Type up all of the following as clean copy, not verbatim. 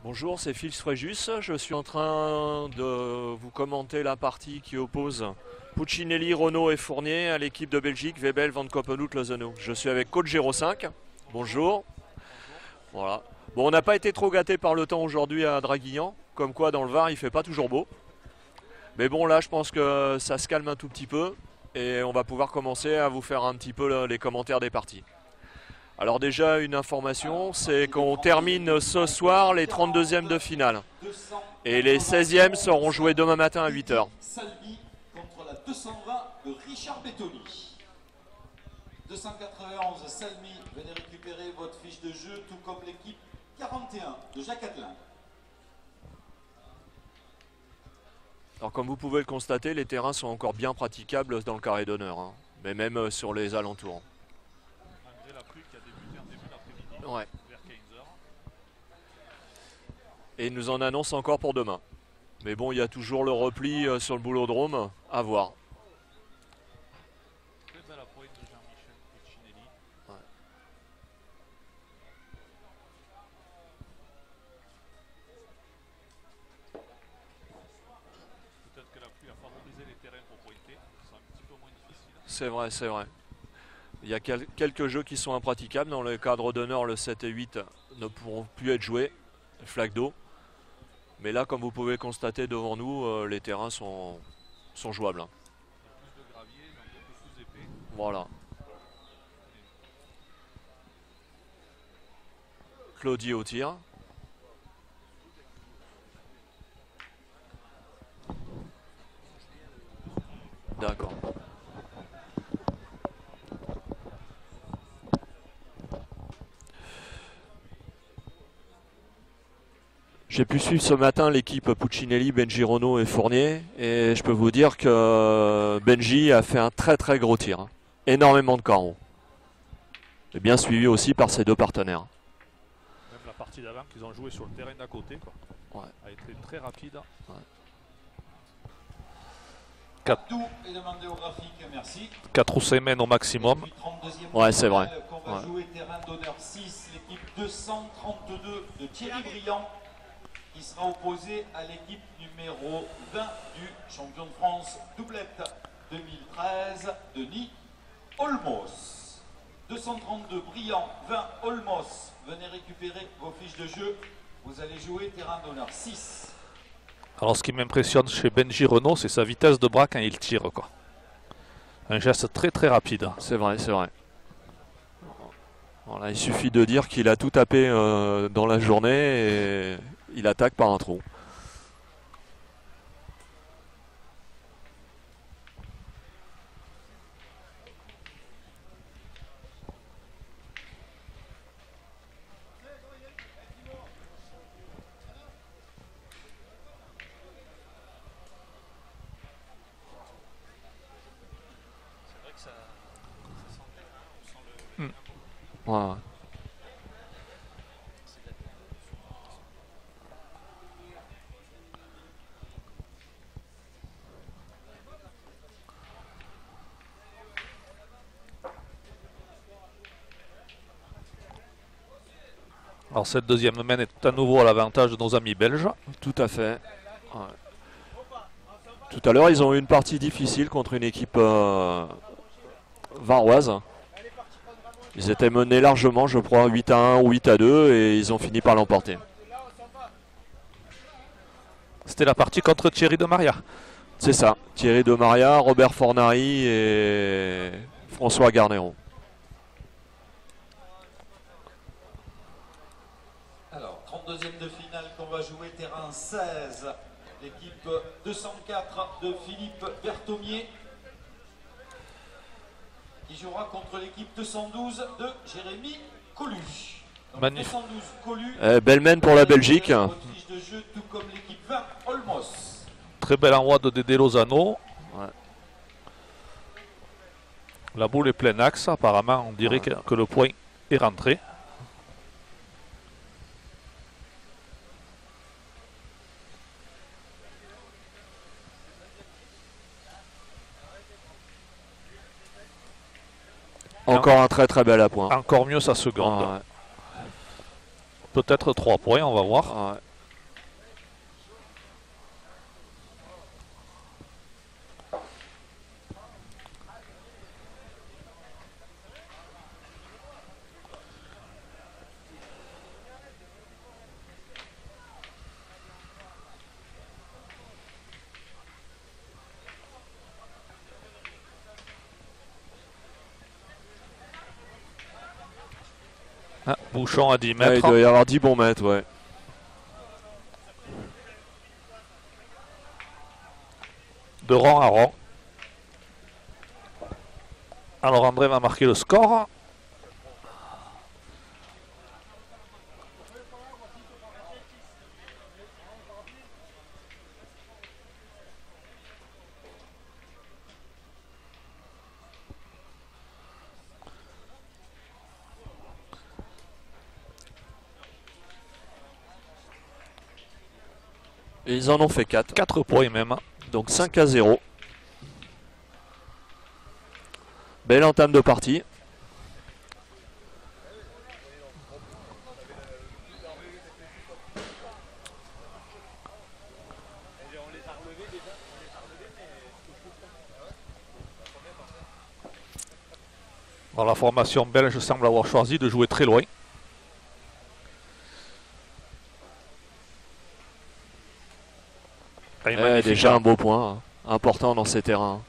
Bonjour, c'est Phil Fréjus. Je suis en train de vous commenter la partie qui oppose Puccinelli, Renault et Fournier à l'équipe de Belgique, Webel, Van Koppenhout, Lozano. Je suis avec Coach 05. Bonjour. Voilà. Bon, on n'a pas été trop gâté par le temps aujourd'hui à Draguignan. Comme quoi, dans le Var, il fait pas toujours beau. Mais bon, là, je pense que ça se calme un tout petit peu. Et on va pouvoir commencer à vous faire un petit peu les commentaires des parties. Alors déjà, une information, c'est qu'on termine ce soir les 32e de finale. Et les 16e seront joués demain matin à 8 h. Salvi contre la 220 de Richard Bettoni. 291, Salmi, venez récupérer votre fiche de jeu, tout comme l'équipe 41 de Jacques Adelin. Alors comme vous pouvez le constater, les terrains sont encore bien praticables dans le carré d'honneur, hein, mais même sur les alentours. Malgré la pluie qui a débuté en début d'après-midi, Ouais. vers 15 h. Et ils nous en annoncent encore pour demain. Mais bon, il y a toujours le repli sur le boulodrome, à voir. Très belle approche de Jean-Michel Puccinelli. Ouais. Peut-être que la pluie a favorisé les terrains pour pointer, qui sont un petit peu moins difficiles. C'est vrai, c'est vrai. Il y a quelques jeux qui sont impraticables. Dans le cadre d'honneur, le 7 et 8 ne pourront plus être joués. Flaque d'eau. Mais là, comme vous pouvez constater devant nous, les terrains sont jouables. Il y a plus de gravier, donc un peu plus épais. Voilà. Claudie au tir. D'accord. J'ai pu suivre ce matin l'équipe Puccinelli, Benji, Renault et Fournier. Et je peux vous dire que Benji a fait un très très gros tir. Hein. Énormément de carreaux. Et bien suivi aussi par ses deux partenaires. Même la partie d'avant qu'ils ont joué sur le terrain d'à côté, quoi, Ouais. a été très rapide. Ouais. Tout est demandé au graphique, merci. 4 ou 5 mètres au maximum. Et puis 32e Ouais, c'est vrai. qu'on va Ouais. jouer terrain d'honneur 6, l'équipe 232 de Thierry Briand, qui sera opposée à l'équipe numéro 20 du champion de France doublette 2013, Denis Olmos. 232 Briand, 20 Olmos. Venez récupérer vos fiches de jeu. Vous allez jouer terrain d'honneur 6. Alors ce qui m'impressionne chez Benji Renault, c'est sa vitesse de bras quand il tire, quoi. Un geste très très rapide. C'est vrai, c'est vrai. Voilà, il suffit de dire qu'il a tout tapé dans la journée et il attaque par un trou. C'est vrai que ça sentait, on sent le Voilà. Alors cette deuxième main est à nouveau à l'avantage de nos amis belges. Tout à fait. Ouais. Tout à l'heure, ils ont eu une partie difficile contre une équipe varoise. Ils étaient menés largement, je crois, 8-1 ou 8-2 et ils ont fini par l'emporter. C'était la partie contre Thierry de Maria. C'est ça. Thierry de Maria, Robert Fornari et François Garneron. Alors, 32e de finale qu'on va jouer, terrain 16. L'équipe 204 de Philippe Berthomier qui jouera contre l'équipe 212 de Jérémy Collu. Donc, Magnifique. 212 Collu. Belle main pour la Belgique. Votre fiche de jeu, tout comme l'équipe 20 Olmos. Très bel envoi de Dédé Lozano. Ouais. La boule est plein axe. Apparemment, on dirait Ouais. que le point est rentré. Encore un très très bel appoint. Encore mieux sa seconde. Ouais. Peut-être 3 points, on va voir. Ouais. Ah, bouchon à 10 Ah, il mètres. doit y avoir 10 bons mètres, ouais. De rang à rang. Alors André va marquer le score. Et ils en ont fait 4. 4 points même. Donc 5-0. Belle entame de partie. Bon, la formation belge semble avoir choisi de jouer très loin. Déjà un beau point, hein, important dans ces terrains.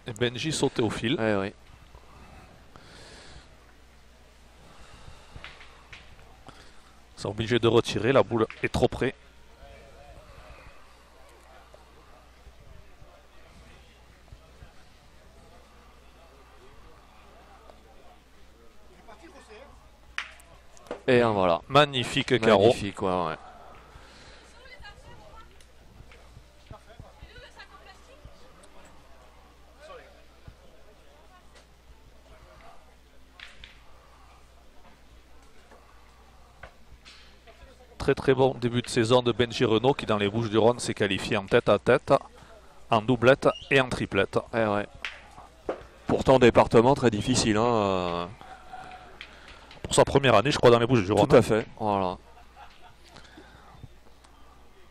Et Benji sautait au fil. Ouais, oui. Ils sont obligés de retirer, la boule est trop près. Et un voilà. Magnifique carreau. Magnifique, ouais, ouais. Très très bon début de saison de Benji Renault qui dans les Bouches-du-Rhône s'est qualifié en tête à tête, en doublette et en triplette. Ouais, ouais. Pourtant département très difficile, hein. Pour sa première année je crois dans les Bouches-du-Rhône. Tout à fait, voilà.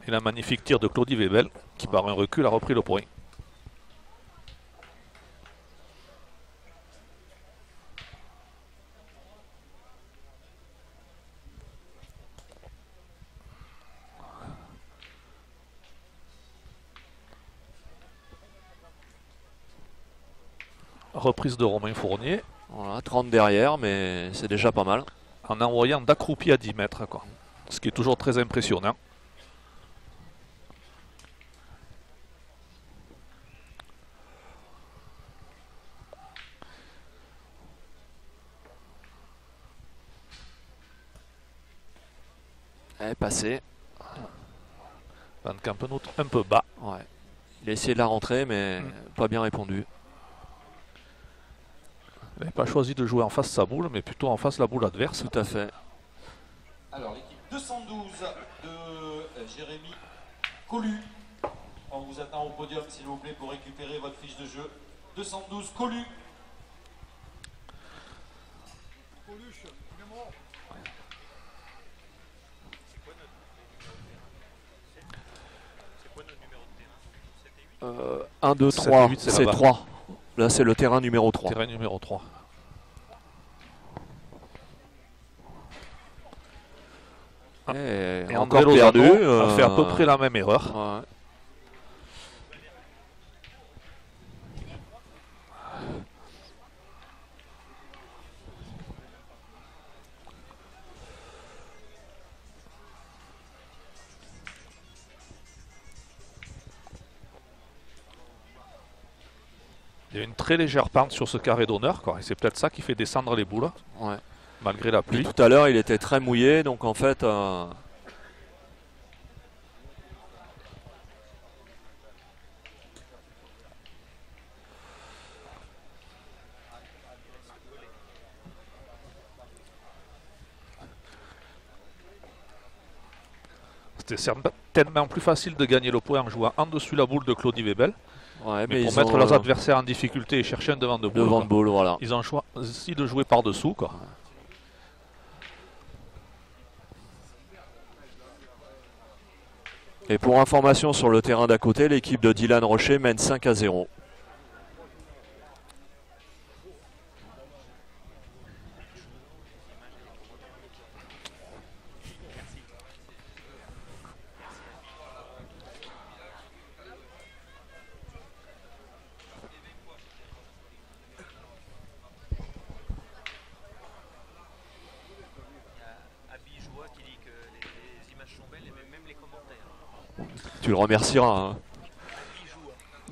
Et la magnifique tir de Claudie Webel qui par un recul a repris le point. Reprise de Romain Fournier. Voilà, 30 derrière, mais c'est déjà pas mal. En envoyant d'accroupi à 10 mètres, quoi. Ce qui est toujours très impressionnant. Elle est passée. Van Kampenhout un peu bas. Ouais. Il a essayé de la rentrer, mais pas bien répondu. Il n'avait pas choisi de jouer en face de sa boule, mais plutôt en face de la boule adverse. Tout à fait. Alors l'équipe 212 de Jérémy Collu. On vous attend au podium s'il vous plaît pour récupérer votre fiche de jeu. 212 Collu. Euh, 1, 2, 7 3, et 8, c'est c'est là-bas. 3. Là, c'est le terrain numéro 3. Terrain numéro 3. Et André encore perdu. Lozano a fait à peu près la même erreur. Ouais. Il y a une très légère pente sur ce carré d'honneur, quoi. Et c'est peut-être ça qui fait descendre les boules, Ouais. malgré la Puis pluie. tout à l'heure, il était très mouillé, donc en fait, C'était certainement plus facile de gagner le point en jouant en dessus la boule de Claudie Webel. ouais, Mais pour mettre leurs adversaires en difficulté et chercher un devant de boule, devant quoi. de boule, voilà. Ils ont choisi de jouer par-dessous, quoi. Et pour information sur le terrain d'à côté, l'équipe de Dylan Rocher mène 5-0. Tu le remercieras. Hein.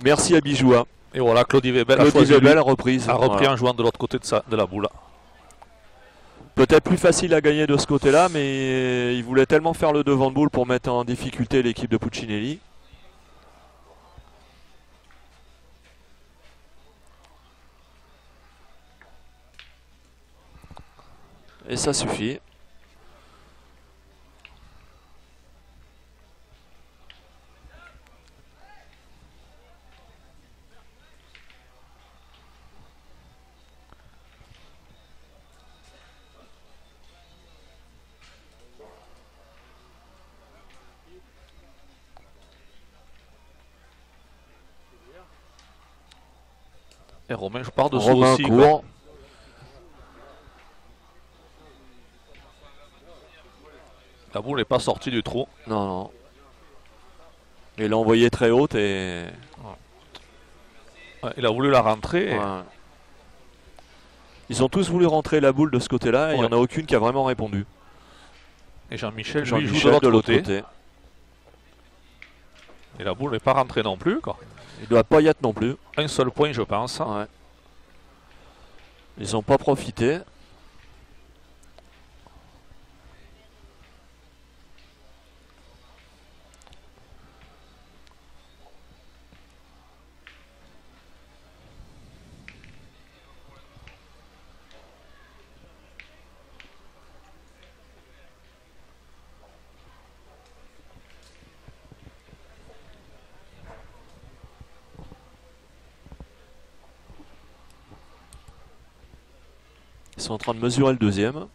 Merci à Bijoua. Et voilà, Claudie Webel a repris voilà. En jouant de l'autre côté de la boule. Peut-être plus facile à gagner de ce côté-là, mais il voulait tellement faire le devant de boule pour mettre en difficulté l'équipe de Puccinelli. Et ça suffit. Et Romain, je pars dessous Romain aussi. court. La boule n'est pas sortie du trou. Non, non. Il l'a envoyé très haute et... Ouais, il a voulu la rentrer. Ouais. Ils ont tous voulu rentrer la boule de ce côté-là et il n'y en a aucune qui a vraiment répondu. Et Jean-Michel joue de l'autre côté. Et la boule n'est pas rentrée non plus, quoi. Il ne doit pas y être non plus. Un seul point, je pense. Ouais. Ils n'ont pas profité. Ils sont en train de mesurer le deuxième.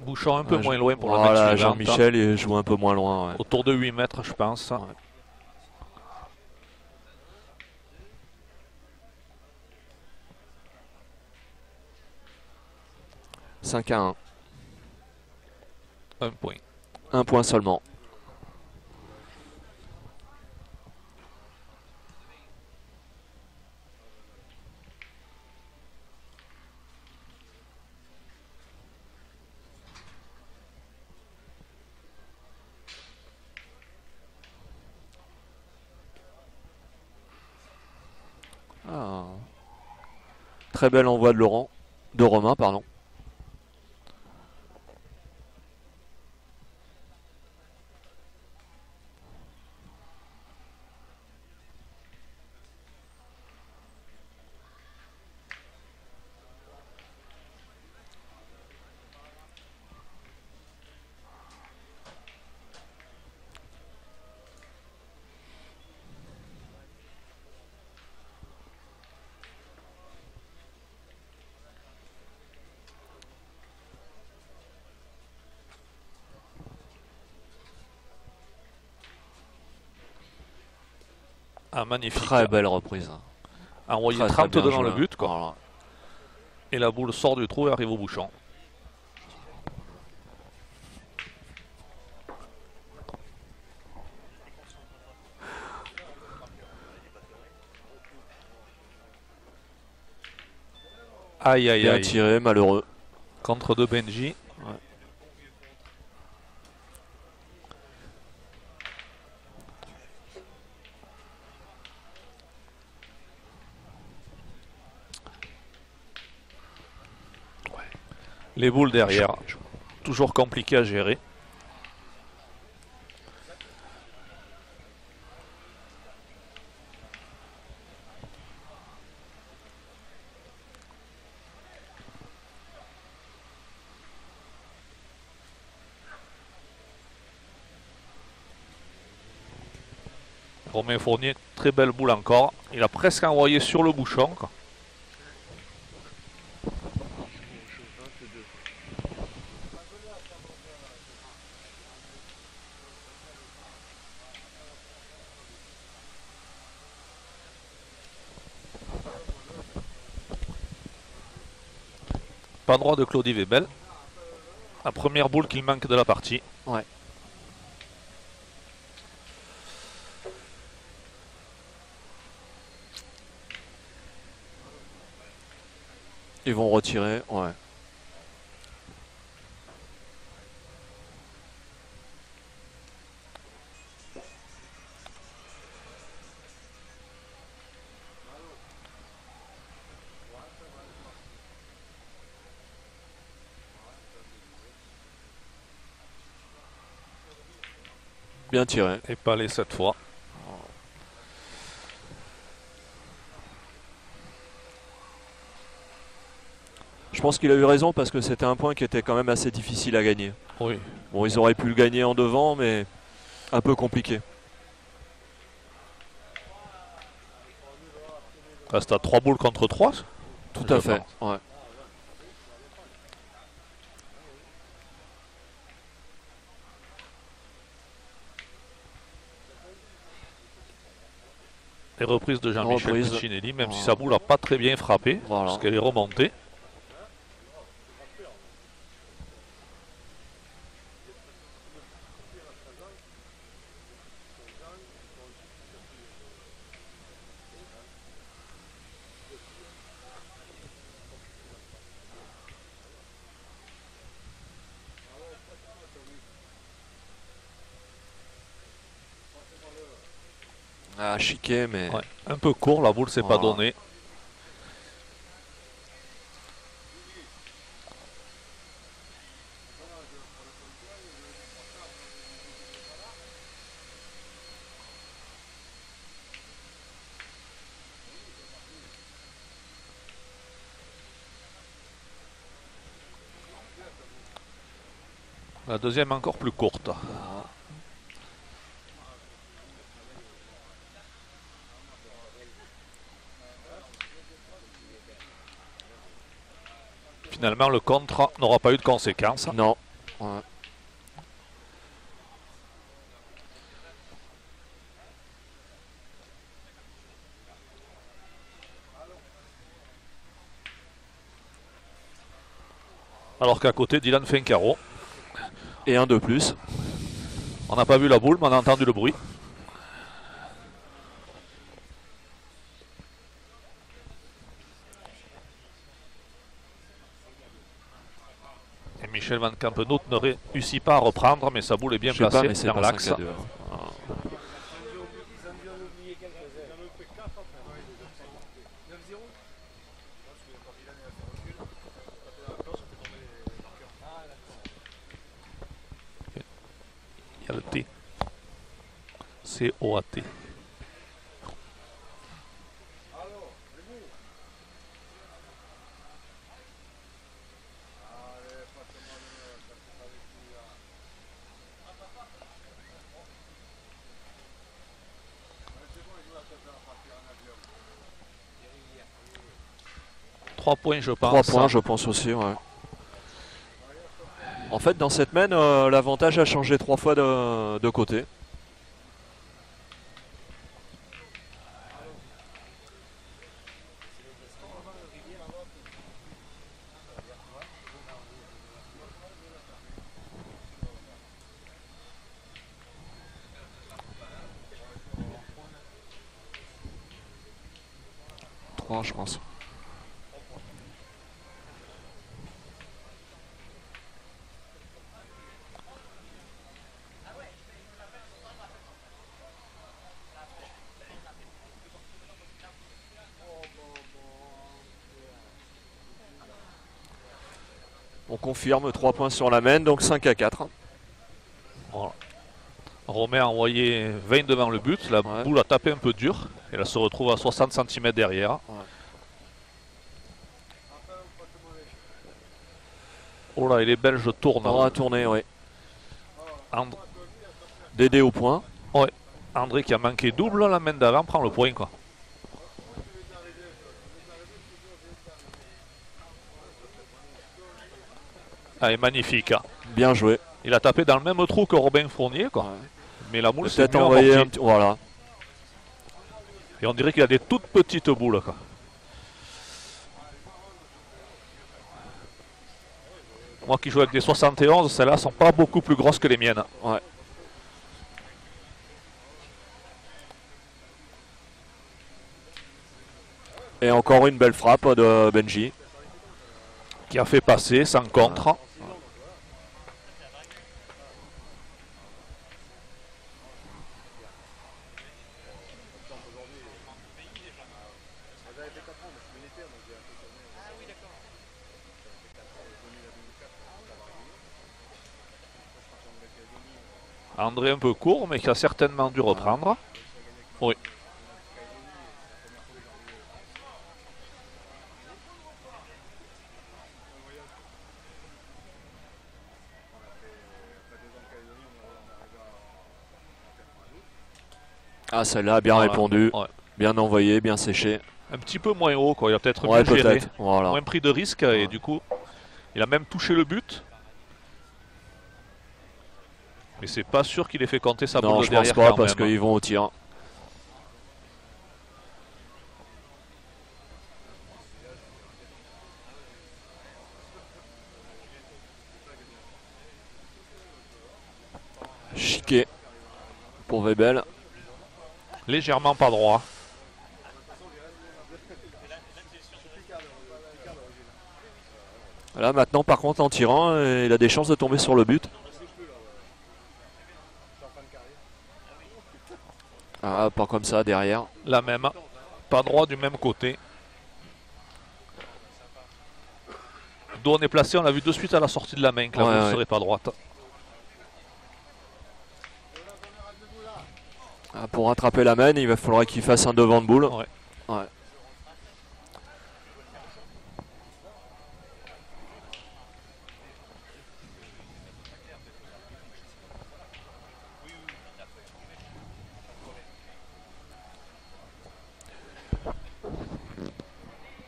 Bouchon un peu moins loin pour la mettre Jean-Michel joue un peu moins loin. Ouais. Autour de 8 mètres, je pense. Ouais. 5-1. Un point. Un point seulement. Ah. Très bel envoi de Romain, pardon. Ah, magnifique. Très belle reprise. Envoyé 32 dans le but, quoi. Voilà. Et la boule sort du trou et arrive au bouchon. Aïe, aïe, bien aïe. tiré, malheureux. Contre de Benji. Ouais. Les boules derrière, toujours compliqué à gérer. Romain Fournier, très belle boule encore. Il a presque envoyé sur le bouchon, quoi. Pas droit de Claudie Webel. La première boule qu'il manque de la partie. Ouais. Ils vont retirer, ouais. Bien tiré. Et pas les cette fois. Je pense qu'il a eu raison parce que c'était un point qui était quand même assez difficile à gagner. Oui. Bon, ils auraient pu le gagner en devant, mais un peu compliqué. Reste à 3 boules contre 3. Tout à fait. Ouais. Les reprises de Jean-Michel Reprise. Puccinelli, même si sa boule n'a pas très bien frappé, Voilà. parce qu'elle est remontée. Ah, chiquet, mais... Ouais. Un peu court, la boule s'est pas donnée. La deuxième encore plus courte. Finalement, le contre n'aura pas eu de conséquences. Non. Ouais. Alors qu'à côté, Dylan fait un carreau. Et un de plus. On n'a pas vu la boule, mais on a entendu le bruit. Et Michel Van Campenhout ne réussit pas à reprendre, mais sa boule est bien placée dans l'axe. Il y a le T. C-O-A-T. Trois points, je pense. 3 points, je pense aussi, ouais. En fait, dans cette main, l'avantage a changé 3 fois de côté. Je pense. On confirme 3 points sur la main, donc 5-4. Voilà. Romain a envoyé 20 devant le but, la boule a tapé un peu dur, et elle se retrouve à 60 cm derrière. Ouais. Oh là, et les Belges tournent. On va tourner, oui. And... Dédé au point. Ouais. André qui a manqué double, la main d'avant prend le point quoi. Allez, magnifique. Bien joué. Il a tapé dans le même trou que Robin Fournier quoi. Ouais. Mais la moule s'est peut-être envoyé un petit... Voilà. Et on dirait qu'il a des toutes petites boules quoi. Moi qui joue avec des 71, celles-là sont pas beaucoup plus grosses que les miennes. Ouais. Et encore une belle frappe de Benji. Qui a fait passer sans contre. Ouais. André un peu court, mais qui a certainement dû reprendre. Oui. Ah, celle-là, bien répondu. Ouais. Bien envoyé, bien séché. Un petit peu moins haut, quoi. Il a peut-être mieux géré. Voilà. Moins pris de risques et du coup, il a même touché le but. Mais c'est pas sûr qu'il ait fait compter sa boule de derrière. Non, je pense pas parce qu'ils vont au tir. Chiqué pour Webel. Légèrement pas droit. Là maintenant par contre en tirant, il a des chances de tomber sur le but. Ah, pas comme ça derrière. La même. Pas droit du même côté. D'où on est placé, on l'a vu de suite à la sortie de la main que la boule ne serait pas droite. Ah, pour rattraper la main, il va falloir qu'il fasse un devant de boule. Ouais. Ouais.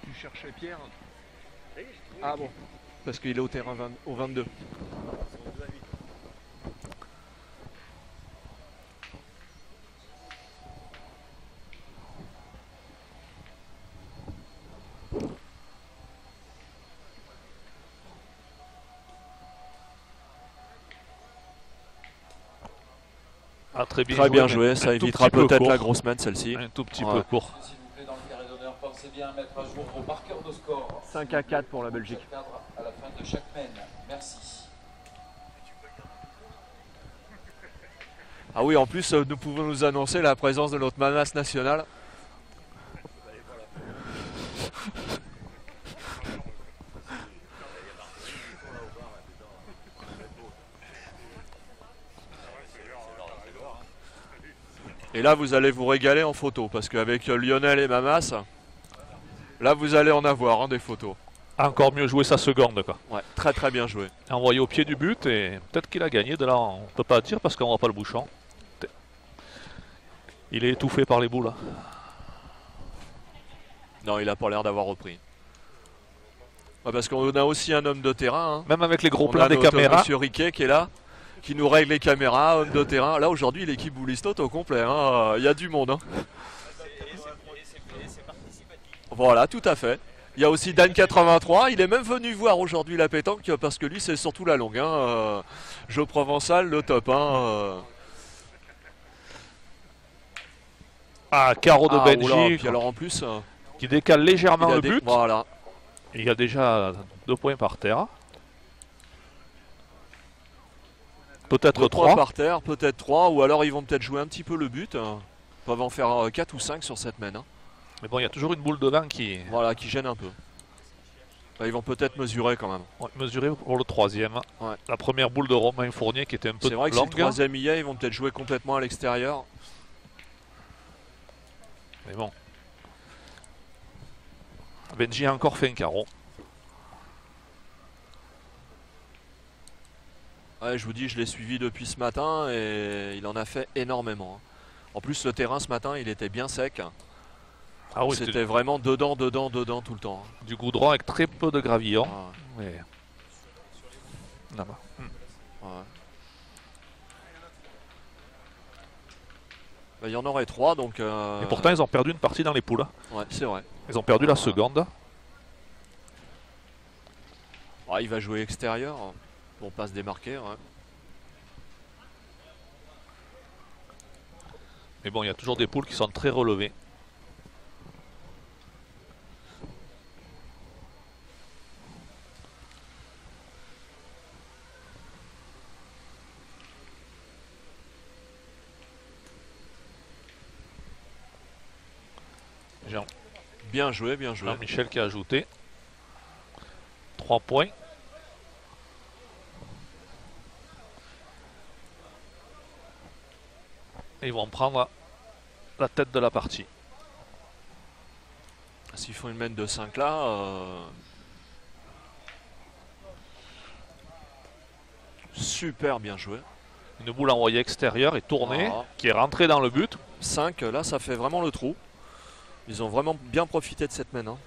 Tu cherchais Pierre? Ah bon, parce qu'il est au terrain au 22. Ah, très bien joué, ça évitera peut-être la grosse main celle-ci. Un tout petit peu court. S'il vous plaît, dans le carré d'honneur, pensez bien à mettre à jour vos marqueurs de score. 5-4 pour la Belgique. À la fin de chaque main. Merci. Ah oui, en plus, nous pouvons nous annoncer la présence de notre mamas nationale. Et là, vous allez vous régaler en photo, parce qu'avec Lionel et Mamas, là, vous allez en avoir des photos. Encore mieux joué sa seconde, quoi. Ouais, très bien joué. Envoyé au pied du but et peut-être qu'il a gagné. De là, on ne peut pas dire parce qu'on voit pas le bouchon. Il est étouffé par les boules. Non, il a pas l'air d'avoir repris. Ouais, parce qu'on a aussi un homme de terrain. Hein. Même avec les gros plans des caméras. Monsieur Riquet qui est là, qui nous règle les caméras, homme de terrain. Là aujourd'hui l'équipe Boulistote au complet, hein. Il y a du monde. Hein. Voilà, tout à fait. Il y a aussi Dan83, il est même venu voir aujourd'hui la pétanque parce que lui c'est surtout la longue. Hein. Jeu Provençal, le top 1. Ah, carreau de Benji. Puis alors en plus, qui décale légèrement le but. Voilà. Il y a déjà 2 points par terre. Peut-être 3 par terre, peut-être 3, ou alors ils vont peut-être jouer un petit peu le but. Ils peuvent en faire 4 ou 5 sur cette main. Hein. Mais bon, il y a toujours une boule devant qui... Voilà, qui gêne un peu. Ils vont peut-être mesurer quand même. Ouais, mesurer pour le troisième. Ouais. La première boule de Romain Fournier qui était un peu longue. C'est vrai que si le troisième y est, ils vont peut-être jouer complètement à l'extérieur. Mais bon. Benji a encore fait un carreau. Ouais, je vous dis, je l'ai suivi depuis ce matin et il en a fait énormément. En plus, le terrain ce matin, il était bien sec. Ah oui, C'était vraiment dedans, dedans, dedans tout le temps. Du goudron avec très peu de gravillon. Ah, Mais... là-bas. ouais. Il y en aurait 3, donc... Et pourtant, ils ont perdu une partie dans les poules. Ouais, c'est vrai. Ils ont perdu la seconde. Ah, il va jouer extérieur pour pas se démarquer. Ouais. Mais bon, il y a toujours des poules qui sont très relevées. Jean. Bien joué, bien joué. Jean-Michel qui a ajouté 3 points. Et ils vont prendre la tête de la partie. S'ils font une mène de 5 là... super bien joué. Une boule envoyée extérieure et tournée, Ah. qui est rentrée dans le but. 5, là, ça fait vraiment le trou. Ils ont vraiment bien profité de cette mène. Hein.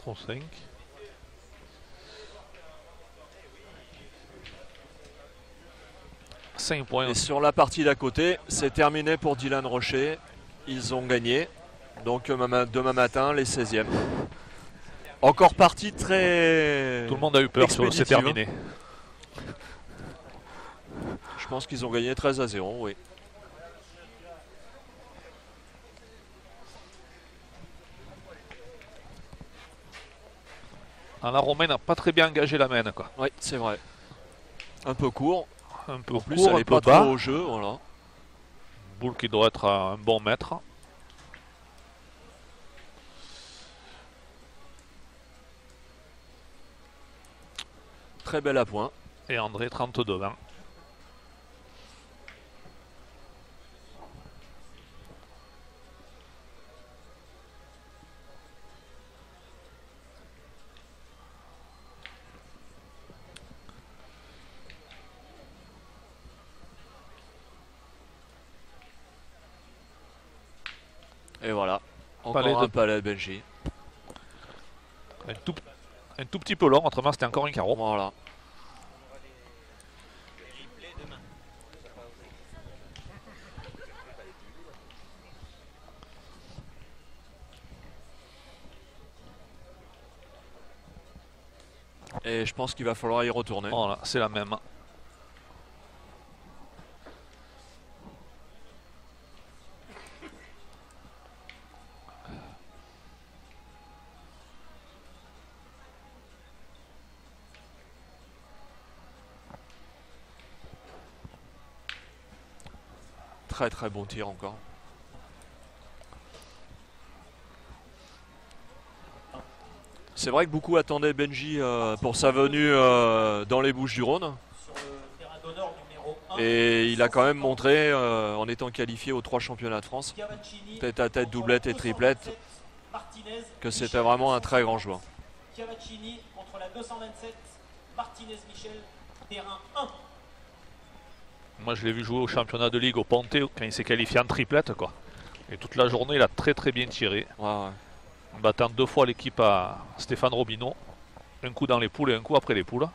Ou 5. Points. Et sur la partie d'à côté, c'est terminé pour Dylan Rocher. Ils ont gagné. Donc demain matin, les 16e. Encore partie très... Tout le monde a eu peur sur le c'est terminé. Je pense qu'ils ont gagné 13-0, oui. La Romaine n'a pas très bien engagé la mène, quoi. Oui, c'est vrai. Un peu court. Un peu En plus, court, elle un n'est peu pas bas. trop au jeu, voilà. Boule qui doit être à un bon mètre. Très belle à point. Et André 32-20. Et voilà. Encore Palais un de- palais de Benji. Un tout petit peu long, autrement c'était encore un carreau. Voilà. Et je pense qu'il va falloir y retourner. Voilà, c'est la même. Très très bon tir encore. C'est vrai que beaucoup attendaient Benji pour sa venue dans les Bouches-du-Rhône. Sur le terrain d'honneur numéro 1. Et il a quand même montré, en étant qualifié aux 3 championnats de France, Cavaccini tête à tête, contre doublette la et triplette, 227, Martinez, que c'était Michel, vraiment un très grand joueur. Cavaccini contre la 227, Martinez Michel, terrain 1. Moi je l'ai vu jouer au championnat de ligue au Ponte quand il s'est qualifié en triplette, quoi. Et toute la journée il a très très bien tiré. Ouais, ouais. En battant 2 fois l'équipe à Stéphane Robineau. Un coup dans les poules et un coup après les poules.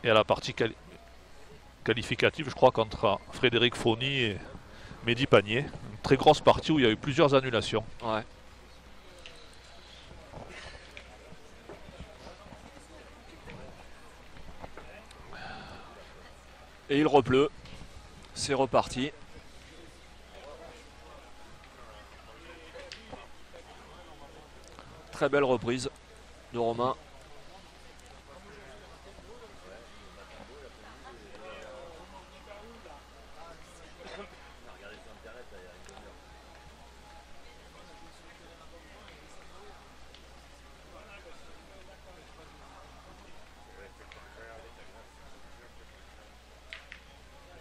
Et à la partie qualificative, je crois, contre Frédéric Fauny et Mehdi Panier. Une très grosse partie où il y a eu plusieurs annulations. Ouais. Et il repleut. C'est reparti. Très belle reprise de Romain.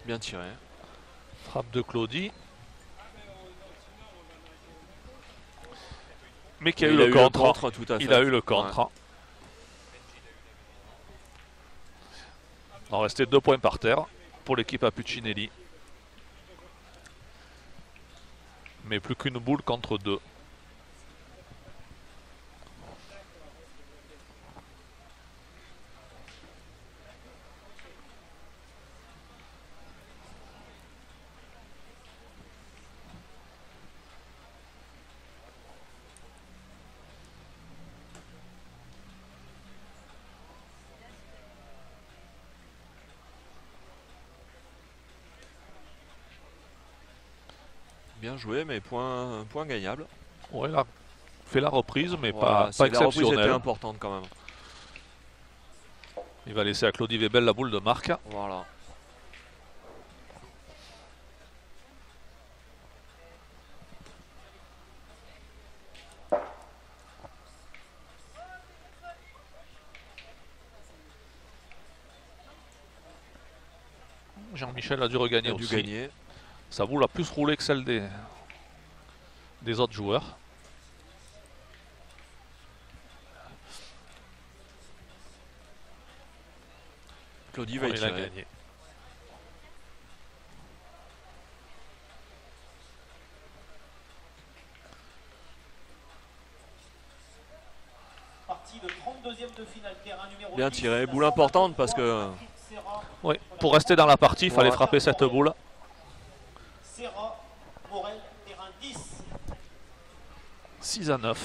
Bien tiré. Frappe de Claudie. Mais qui a eu le contre. Tout à fait. Il a eu le contre. Ouais. Il en restait 2 points par terre pour l'équipe à Puccinelli. Mais plus qu'une boule contre 2. Bien joué, mais point gagnable. Ouais, il a fait la reprise, mais Voilà, pas la reprise était exceptionnelle. importante quand même. Il va laisser à Claudie Webel la boule de marque. Voilà. Jean-Michel a dû regagner Il a dû aussi. gagner. Sa boule a plus roulé que celle des autres joueurs. Claudie va y Il a tirer. gagné. Partie de 32e de finale, terrain numéro Bien 10, tiré. Boule importante parce que Oui, pour rester dans la partie, il fallait frapper cette boule. Serra, Morel, terrain 10. 6-9.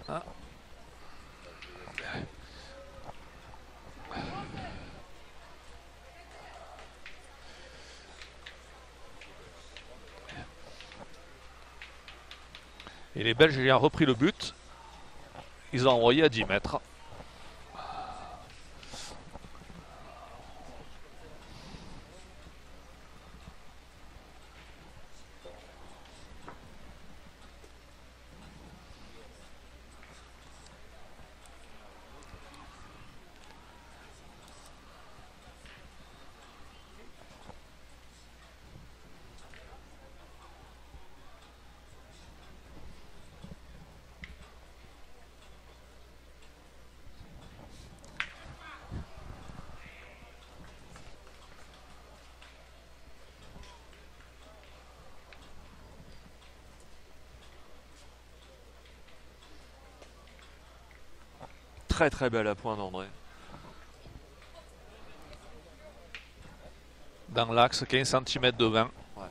Ah. Et les Belges ayant repris le but, ils ont envoyé à 10 mètres. Très très belle à point d'André. Dans l'axe, 15 cm de vent. Ouais.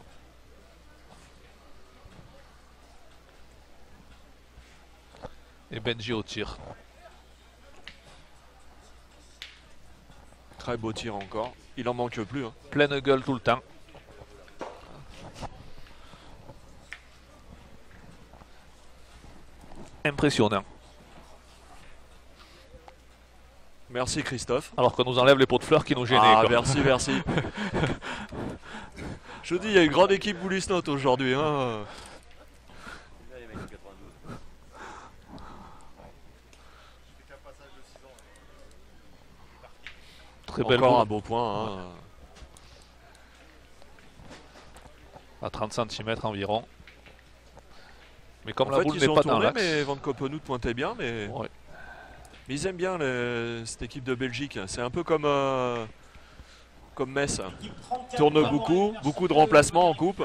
Et Benji au tir. Très beau tir encore. Il en manque plus. Hein. Pleine gueule tout le temps. Impressionnant. Merci Christophe. Alors qu'on nous enlève les pots de fleurs qui nous gênaient. Ah, quoi. merci, merci. Je dis, il y a une grande équipe Boulisnote aujourd'hui. Hein. Très belle Encore boule. un beau point. Hein. À 30 cm environ. Mais comme En la fait, boule ils n'est ont pas dans tourné, l'axe. mais Van Koppenhout pointait bien. Mais Ouais. ils aiment bien cette équipe de Belgique. C'est un peu comme Metz. Tourne beaucoup de remplacements en coupe.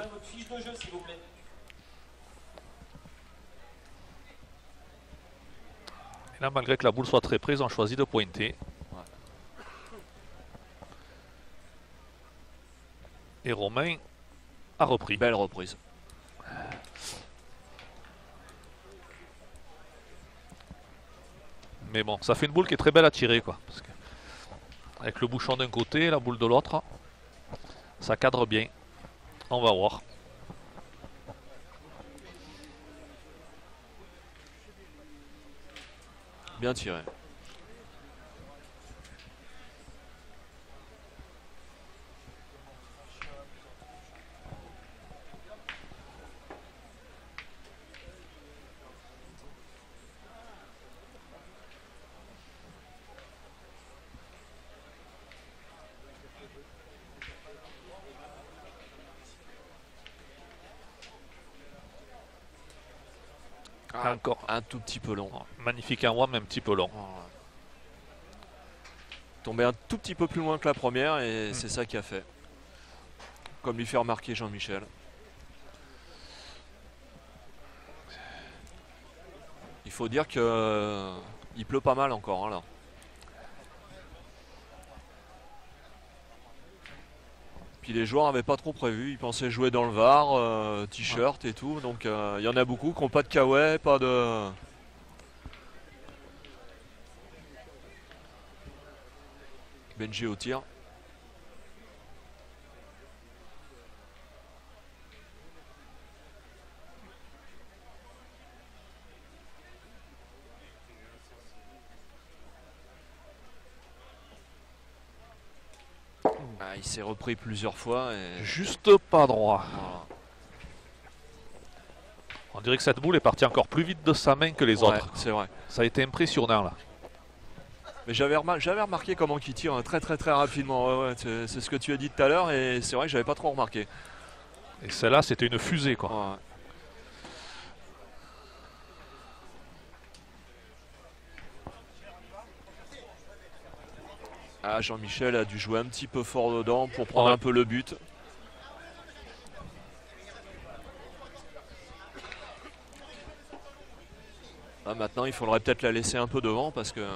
Et là, malgré que la boule soit très prise, on choisit de pointer. Ouais. Et Romain a repris. Belle reprise. Mais bon, ça fait une boule qui est très belle à tirer, quoi. Parce que avec le bouchon d'un côté et la boule de l'autre, ça cadre bien. On va voir. Bien tiré. Encore un tout petit peu long. magnifique en one, mais un petit peu long. Tombé un tout petit peu plus loin que la première et c'est ça qui a fait. Comme lui fait remarquer Jean-Michel. Il faut dire que il pleut pas mal encore hein, là. Puis les joueurs n'avaient pas trop prévu, ils pensaient jouer dans le Var, t-shirt et tout, donc il y en a beaucoup qui n'ont pas de kawaii, pas de... Benji au tir. Ah, il s'est repris plusieurs fois et... Juste pas droit. Voilà. On dirait que cette boule est partie encore plus vite de sa main que les Ouais, autres. c'est vrai. Ça a été impressionnant là. Mais j'avais remarqué comment il tire hein, très rapidement. Ouais, c'est ce que tu as dit tout à l'heure et c'est vrai que j'avais pas trop remarqué. Et celle-là, c'était une fusée quoi. Ouais. Ah, Jean-Michel a dû jouer un petit peu fort dedans pour prendre Ouais. un peu le but. Ah, maintenant, il faudrait peut-être la laisser un peu devant parce que...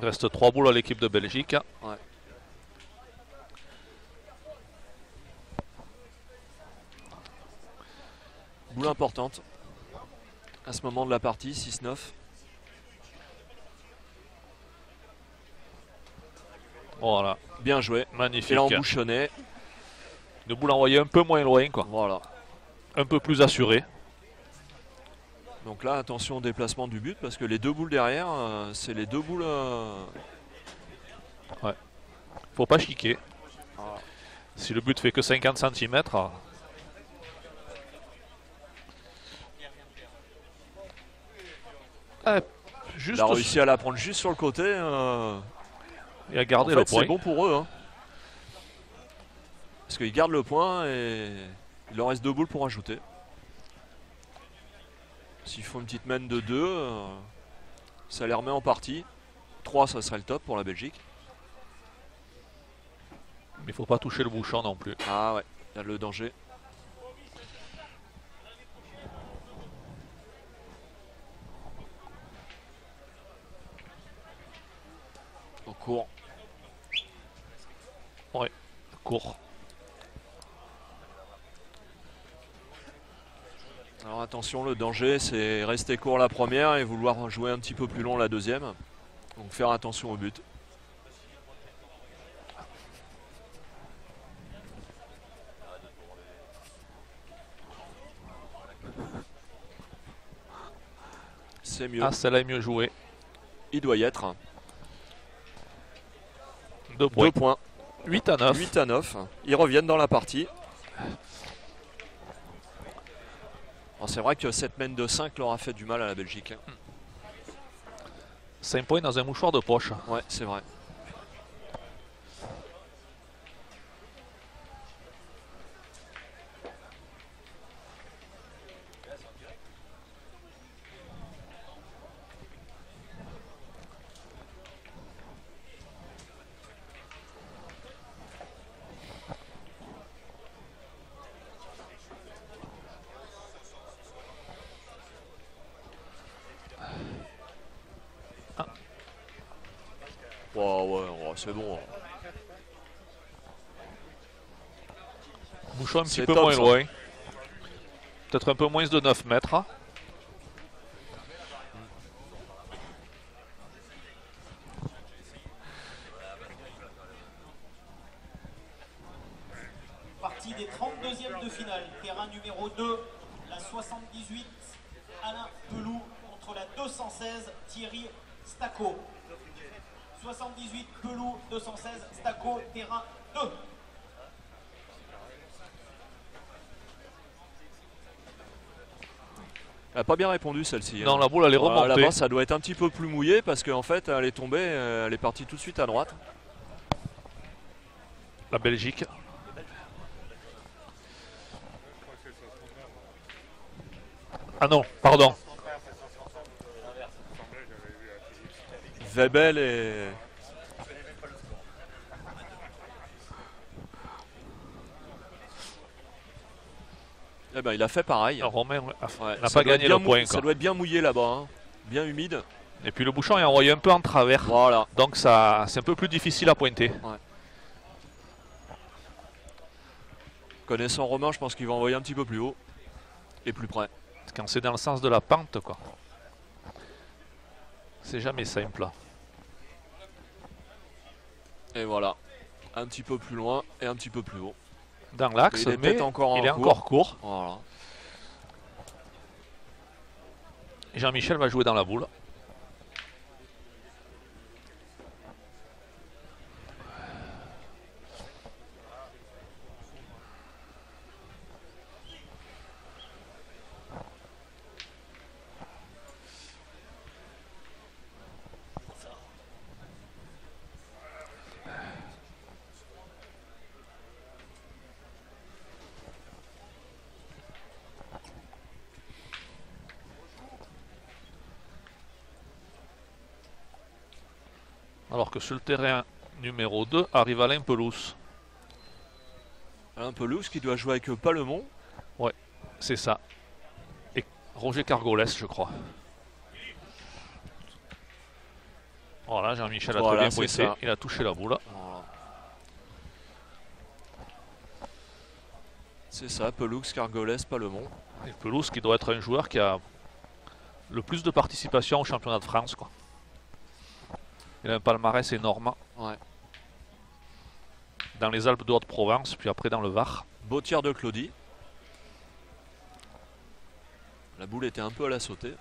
Il reste 3 boules à l'équipe de Belgique. Ouais. Boule importante à ce moment de la partie, 6-9. Voilà, Bien joué. magnifique. Et l'embouchonné. Une boule envoyée un peu moins loin quoi. Voilà. Un peu plus assurée. Donc là, attention au déplacement du but parce que les deux boules derrière, c'est les deux boules... Faut pas chiquer. Si le but fait que 50 cm. Juste Il a réussi à la prendre juste sur le côté. et à En garder fait, le point. c'est bon pour eux. Hein. Parce qu'ils gardent le point et il leur reste deux boules pour ajouter. S'ils font une petite main de 2, ça les remet en partie. 3, ça serait le top pour la Belgique. Mais il faut pas toucher le bouchon non plus. Ah ouais, il y a le danger. Au court. Ouais, court. Alors attention, le danger c'est rester court la première et vouloir jouer un petit peu plus long la deuxième. Donc faire attention au but. C'est mieux. Ah, celle-là est mieux jouée. Il doit y être. 2 points. 2 points. 8 à 9. 8 à 9. Ils reviennent dans la partie. C'est vrai que cette main de 5 leur a fait du mal à la Belgique. 5 points dans un mouchoir de poche. Ouais, c'est vrai. Ouais, c'est bon. Bouchon un petit C'est peu top, moins ça. loin. Peut-être un peu moins de 9 mètres. Partie des 32e de finale, terrain numéro 2, la 78, Alain Peloux contre la 216, Thierry Stacco. 78, Peloux, 216, Stacco, terrain 2. Elle n'a pas bien répondu celle-ci. Non, la boule elle est remontée. Là-bas, ça doit être un petit peu plus mouillé parce qu'en fait, elle est tombée, elle est partie tout de suite à droite. La Belgique. Ah non, pardon. Webel et... Eh ben, il a fait pareil. Romain Ouais, n'a ça pas doit être gagné bien le point. Ça Quoi. doit être bien mouillé là-bas, hein. Bien humide. Et puis le bouchon est envoyé un peu en travers. Voilà. Donc ça, c'est un peu plus difficile à pointer. Connaissant Romain, je pense qu'il va envoyer un petit peu plus haut et plus près. Quand c'est dans le sens de la pente, quoi. C'est jamais simple. Et voilà. Un petit peu plus loin et un petit peu plus haut. Dans l'axe, Il est mais peut-être encore il est en encore court. Voilà. Et Jean-Michel va jouer dans la boule. Alors que sur le terrain numéro 2 arrive Alain Pelouse. Alain Pelouse qui doit jouer avec Palemont. Ouais, c'est ça. Et Roger Cargolès, je crois. Voilà, Jean-Michel a très bien pointé. Il a touché la boule. Voilà. C'est ça, Pelouse, Cargolès, Palemont. Et Pelouse qui doit être un joueur qui a le plus de participation au championnat de France, quoi. Il a un palmarès énorme. Ouais. Dans les Alpes de Haute-Provence, puis après dans le Var. Beau tir de Claudie. La boule était un peu à la sautée.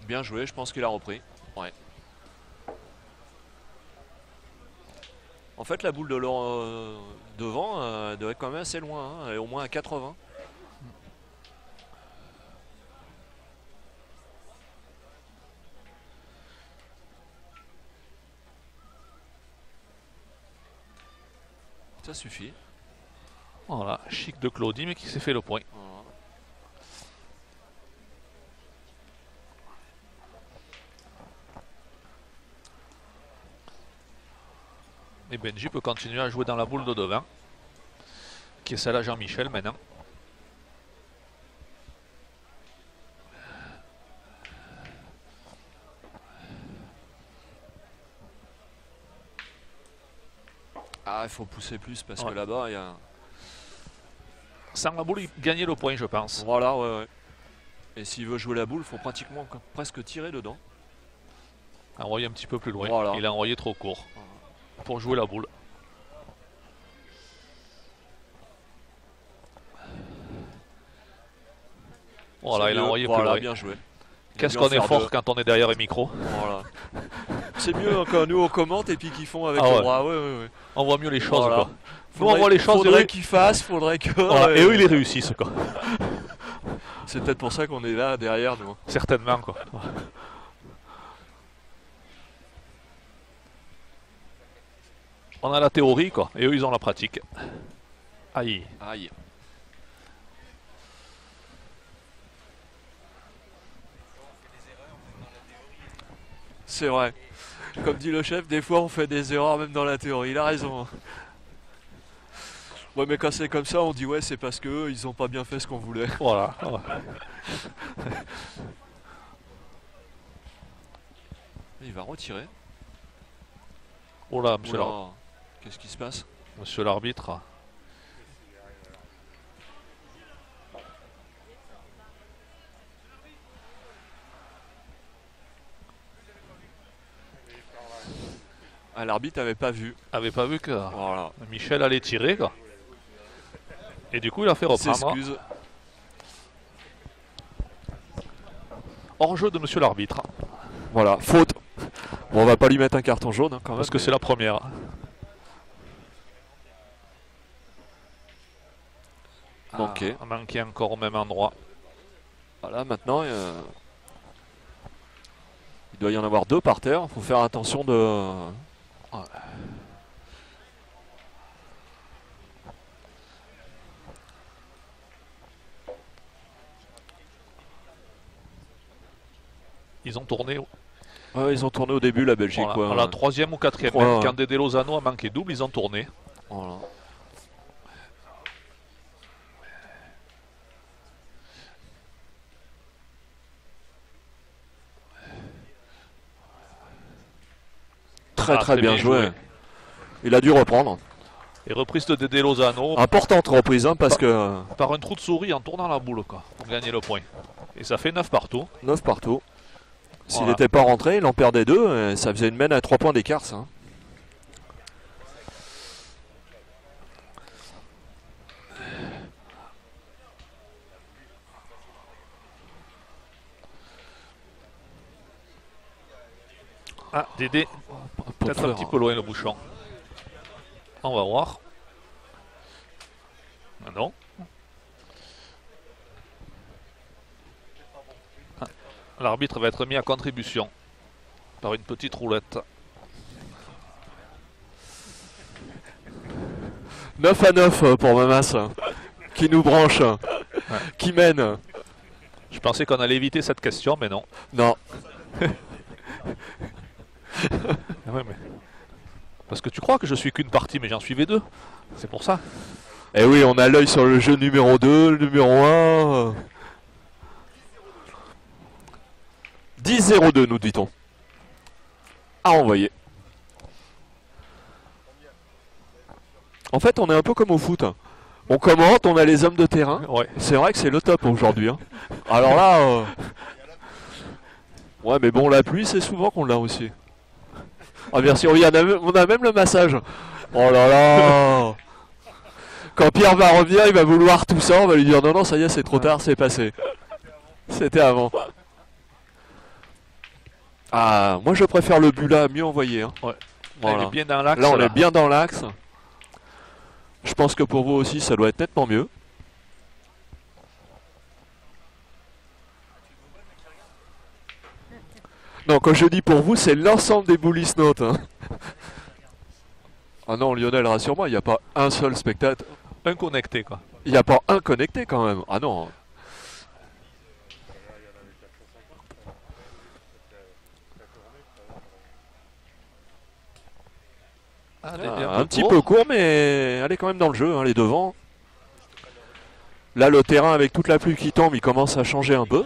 Bien joué, je pense qu'il a repris. Ouais. En fait, la boule de devant doit être quand même assez loin. Hein. Elle est au moins à 80. Ça suffit. Voilà, chic de Claudie, mais qui s'est fait le point. Voilà. Et Benji peut continuer à jouer dans la boule de devant, qui est celle à Jean-Michel maintenant. Ah, il faut pousser plus parce que là-bas, il y a... Sans la boule, il gagnait le point, je pense. Voilà, ouais. Et s'il veut jouer la boule, il faut pratiquement presque tirer dedans. Envoyer un petit peu plus loin. Voilà. Il a envoyé trop court pour jouer la boule. Voilà, il a envoyé plus loin. Bien joué. Qu'est-ce qu'on est fort quand on est derrière les micros. Voilà. C'est mieux quand nous on commente et puis qu'ils font avec le bras. Ouais. On voit mieux les choses. Voilà. Quoi. Nous on voit les choses. Faudrait qu'ils fassent, faudrait que... Voilà. Et eux ils les réussissent. Quoi. C'est peut-être pour ça qu'on est là derrière nous. Certainement. Quoi. On a la théorie quoi, et eux ils ont la pratique. Aïe. Aïe. C'est vrai. Comme dit le chef, des fois on fait des erreurs même dans la théorie. Il a raison. Ouais, mais quand c'est comme ça, on dit ouais, c'est parce qu'eux, ils ont pas bien fait ce qu'on voulait. Voilà. Il va retirer. Oh là, monsieur l'arbitre. Qu'est-ce qui se passe? Monsieur l'arbitre. Ah, l'arbitre avait pas vu. Avait pas vu que voilà. Michel allait tirer quoi. Et du coup il a fait reprendre. S'excuse. Hors jeu de monsieur l'arbitre. Voilà, faute. Bon, on va pas lui mettre un carton jaune hein, quand même. Parce que c'est la première. manqué. Manqué encore au même endroit. Voilà, maintenant, il doit y en avoir 2 par terre. Il faut faire attention de... Ouais. Ils ont tourné Ouais, ils ont tourné au début la Belgique. voilà, à la 3e ou 4e. Ouais, ouais. Quand Dédé Lozano a manqué double, ils ont tourné. Voilà. Très bien joué. Il a dû reprendre. Et reprise de Dédé Lozano Importante reprise, hein, parce que par un trou de souris en tournant la boule quoi, pour gagner le point. Et ça fait 9 partout. 9 partout. S'il Voilà. n'était pas rentré, il en perdait 2. Et ça faisait une mène à 3 points d'écart, ça. Ah, Dédé, peut-être un fleur, petit hein. peu loin le bouchon. On va voir. Ah non. Ah, l'arbitre va être mis à contribution par une petite roulette. 9 à 9 pour Mamas, qui nous branche, qui mène. Je pensais qu'on allait éviter cette question, mais non. Non, Ah ouais, mais... Parce que tu crois que je suis qu'une partie, mais j'en suivais 2. C'est pour ça. et oui, on a l'œil sur le jeu numéro 2, le numéro 1. 10-0-2, nous dit-on. À envoyer. En fait, on est un peu comme au foot. On commente, on a les hommes de terrain. Ouais. C'est vrai que c'est le top aujourd'hui, hein. Alors là... Ouais, mais bon, la pluie, c'est souvent qu'on l'a aussi. Ah, bien sûr, oui, on a même le massage. Oh là là. Quand Pierre va revenir, il va vouloir tout ça. On va lui dire non, non, ça y est, c'est trop tard, c'est passé. C'était avant. Ah, moi je préfère le but là, mieux envoyé, hein. Ouais. Voilà. Il est bien dans l'axe. Là, on est bien dans l'axe. Je pense que pour vous aussi, ça doit être nettement mieux. Non, quand je dis pour vous, c'est l'ensemble des Bullies Notes, hein. Ah non, Lionel, rassure-moi, il n'y a pas un seul spectateur. Un connecté, quoi. Il n'y a pas un connecté quand même. Ah non. Ah, Un petit peu court, mais elle est quand même dans le jeu, hein, les devants. Là, le terrain, avec toute la pluie qui tombe, il commence à changer un peu.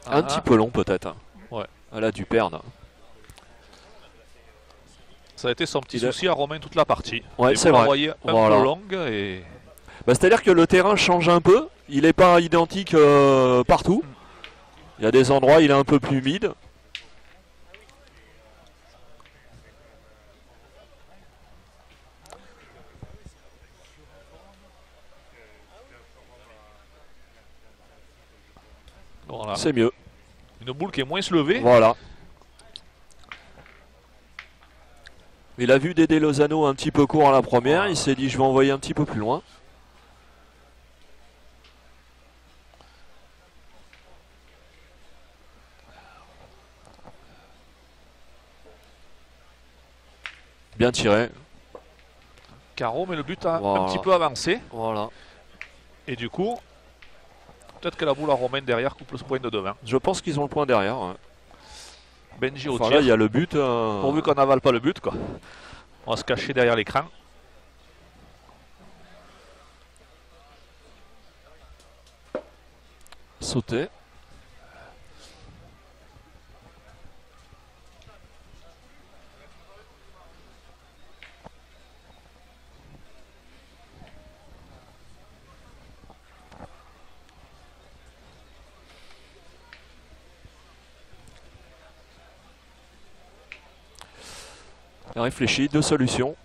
Un petit peu long peut-être. Ouais. Elle a dû perdre. Ça a été son petit souci à Romain toute la partie. Ouais, c'est vrai. Envoyé un Voilà. peu longue et... Bah, c'est-à-dire que le terrain change un peu. Il n'est pas identique partout. Il y a des endroits, il est un peu plus humide. Voilà. C'est mieux. Une boule qui est moins se lever. Voilà. Il a vu Dédé Lozano un petit peu court à la première. Voilà. Il s'est dit je vais envoyer un petit peu plus loin. Bien tiré. Carreau, mais le but a Voilà. un petit peu avancé. Voilà. Et du coup, peut-être que la boule à Romain derrière coupe le point de devant. Je pense qu'ils ont le point derrière. Ouais. Benji au Enfin, tir. là, il y a le but. Pourvu qu'on n'avale pas le but, quoi. On va se cacher derrière l'écran. Sauter. Il réfléchit, deux solutions.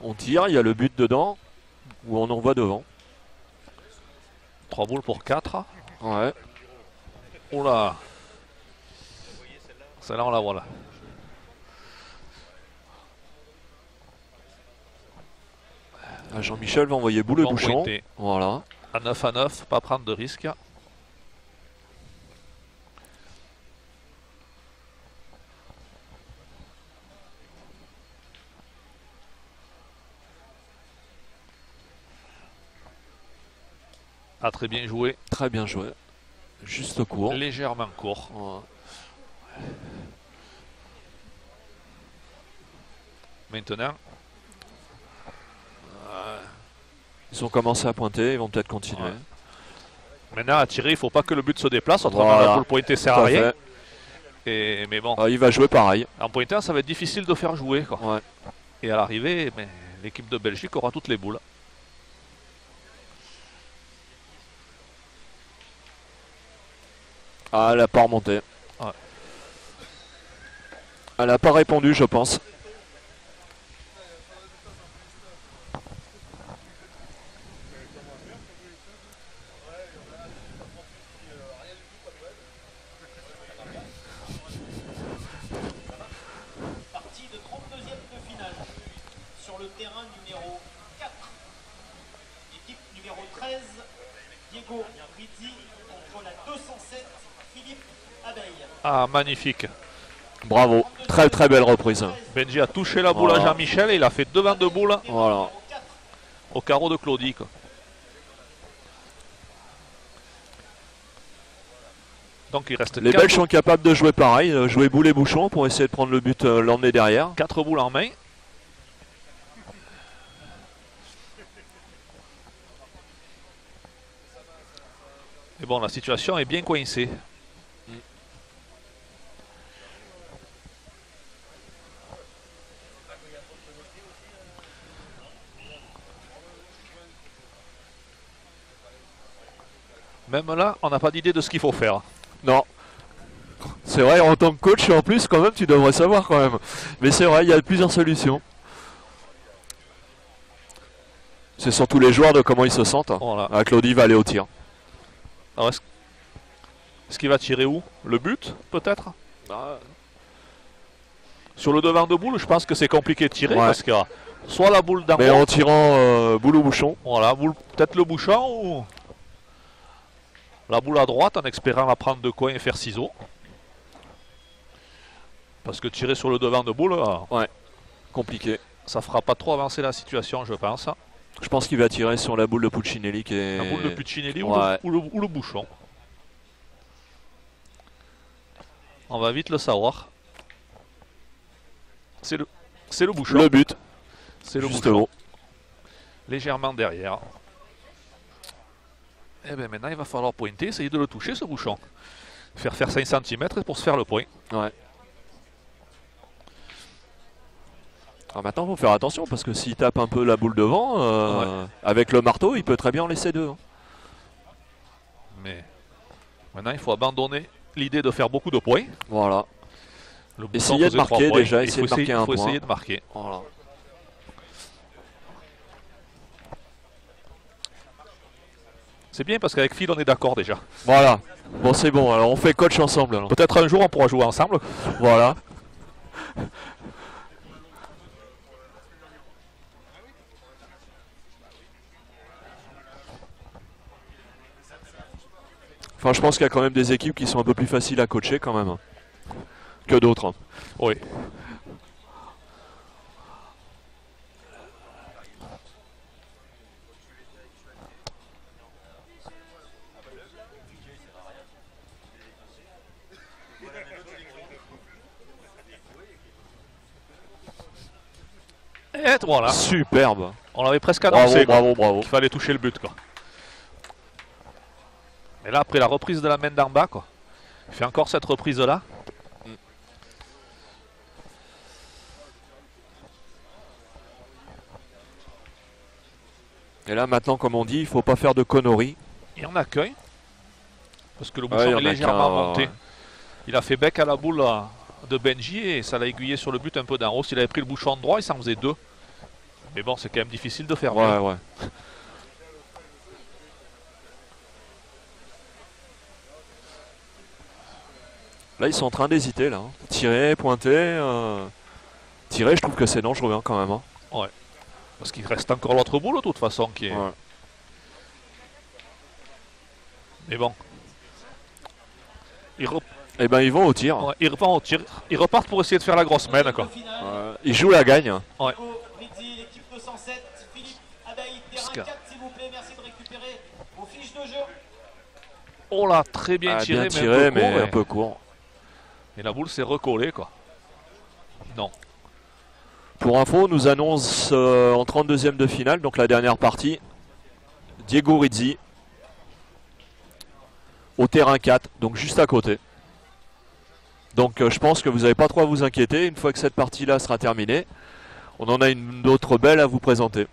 On tire, il y a le but dedans, ou on envoie devant. 3 boules pour 4. Ouais. Oula. Celle-là, on la voit là. Jean-Michel va envoyer boule et Bon bouchon. pointé. Voilà. À 9 à 9, pas prendre de risque. Ah, très bien joué. Très bien joué. Juste court. Légèrement court. Ouais. Maintenant, Ils ont commencé à pointer, ils vont peut-être continuer. Ouais. Maintenant à tirer, il ne faut pas que le but se déplace. Autrement, Voilà. la boule pointée sert Tout à à rien. fait. Mais bon, Ah, il va jouer pareil. en pointant, ça va être difficile de faire jouer, quoi. Ouais. Et à l'arrivée, l'équipe de Belgique aura toutes les boules. Ah, elle n'a pas remonté. Ouais. Elle n'a pas répondu, je pense. Partie de 32e de finale. Sur le terrain numéro 4. Équipe numéro 13, Diego Rizzi contre la 207, Philippe Abeille. Ah, magnifique. Bravo. Très très belle reprise. Benji a touché la boule Voilà. à Jean-Michel et il a fait devant de boules Voilà. au carreau de Claudie, quoi. Donc il reste Les Belges sont capables de jouer pareil, jouer boule et bouchon pour essayer de prendre le but, l'emmener derrière. 4 boules en main. Et bon, la situation est bien coincée. Même là, on n'a pas d'idée de ce qu'il faut faire. Non. C'est vrai, en tant que coach, en plus, quand même, tu devrais savoir quand même. Mais c'est vrai, il y a plusieurs solutions. C'est surtout les joueurs de comment ils se sentent. Voilà. Ah, Claudie va aller au tir. Alors, est-ce qu'il va tirer où? Le but, peut-être? Sur le devant de boule, je pense que c'est compliqué de tirer Ouais. parce qu'il y a soit la boule d'en Mais haut, en tirant boule au bouchon. voilà, peut-être le bouchon ou la boule à droite en espérant la prendre de coin et faire ciseaux. Parce que tirer sur le devant de boule, Compliqué. ça fera pas trop avancer la situation, je pense. Je pense qu'il va tirer sur la boule de Puccinelli qui est... La boule de Puccinelli Ouais. ou le bouchon. On va vite le savoir. C'est le bouchon. Le but. C'est le Juste bouchon. haut. Légèrement derrière. Et bien maintenant il va falloir pointer, essayer de le toucher ce bouchon. Faire 5 cm pour se faire le point. Ouais. Alors maintenant, il faut faire attention parce que s'il tape un peu la boule devant, avec le marteau, il peut très bien en laisser deux. Mais maintenant il faut abandonner l'idée de faire beaucoup de points. Voilà. Le bouchon Essayez de faisait 3 marquer points. déjà, Il essayez faut de marquer un il faut point. essayer de marquer. Voilà. C'est bien parce qu'avec Phil on est d'accord déjà. Voilà. Bon, c'est bon. Alors, on fait coach ensemble. Alors. Peut-être un jour on pourra jouer ensemble. Voilà. Enfin, je pense qu'il y a quand même des équipes qui sont un peu plus faciles à coacher quand même que d'autres. Oui. Et voilà, Superbe. on l'avait presque Bravo, annoncé quoi, bravo, bravo. qu'il fallait toucher le but quoi. Et là après la reprise de la main d'en bas quoi, il fait encore cette reprise là. Et là, maintenant, comme on dit, il faut pas faire de conneries. Et on accueille, parce que le Ouais, bouchon il y en est a légèrement qu'un, monté. ouais. Il a fait bec à la boule de Benji et ça l'a aiguillé sur le but un peu d'en haut. S'il avait pris le bouchon droit, il s'en faisait 2. Mais bon, c'est quand même difficile de faire mieux. Ouais, ouais. Là, ils sont en train d'hésiter, là. Tirer, pointer. Tirer, je trouve que c'est dangereux, hein, quand même. Hein. Ouais. Parce qu'il reste encore l'autre boule, de toute façon, qui est... Ouais. Mais bon. Eh ben, ils vont au tir. Ouais, ils repartent au tir. Ils repartent pour essayer de faire la grosse mène, quoi. Ils jouent la gagne. Ouais. L'équipe 207, Philippe Adaï, terrain Scar. 4 s'il vous plaît, merci de récupérer vos fiches de jeu. Oh là, très bien tiré, bien tiré, mais un peu court. Et la boule s'est recollée, quoi. Non. Pour info, on nous annonce en 32e de finale, donc la dernière partie, Diego Rizzi au terrain 4, donc juste à côté. Donc je pense que vous n'avez pas trop à vous inquiéter. Une fois que cette partie-là sera terminée, on en a une autre belle à vous présenter.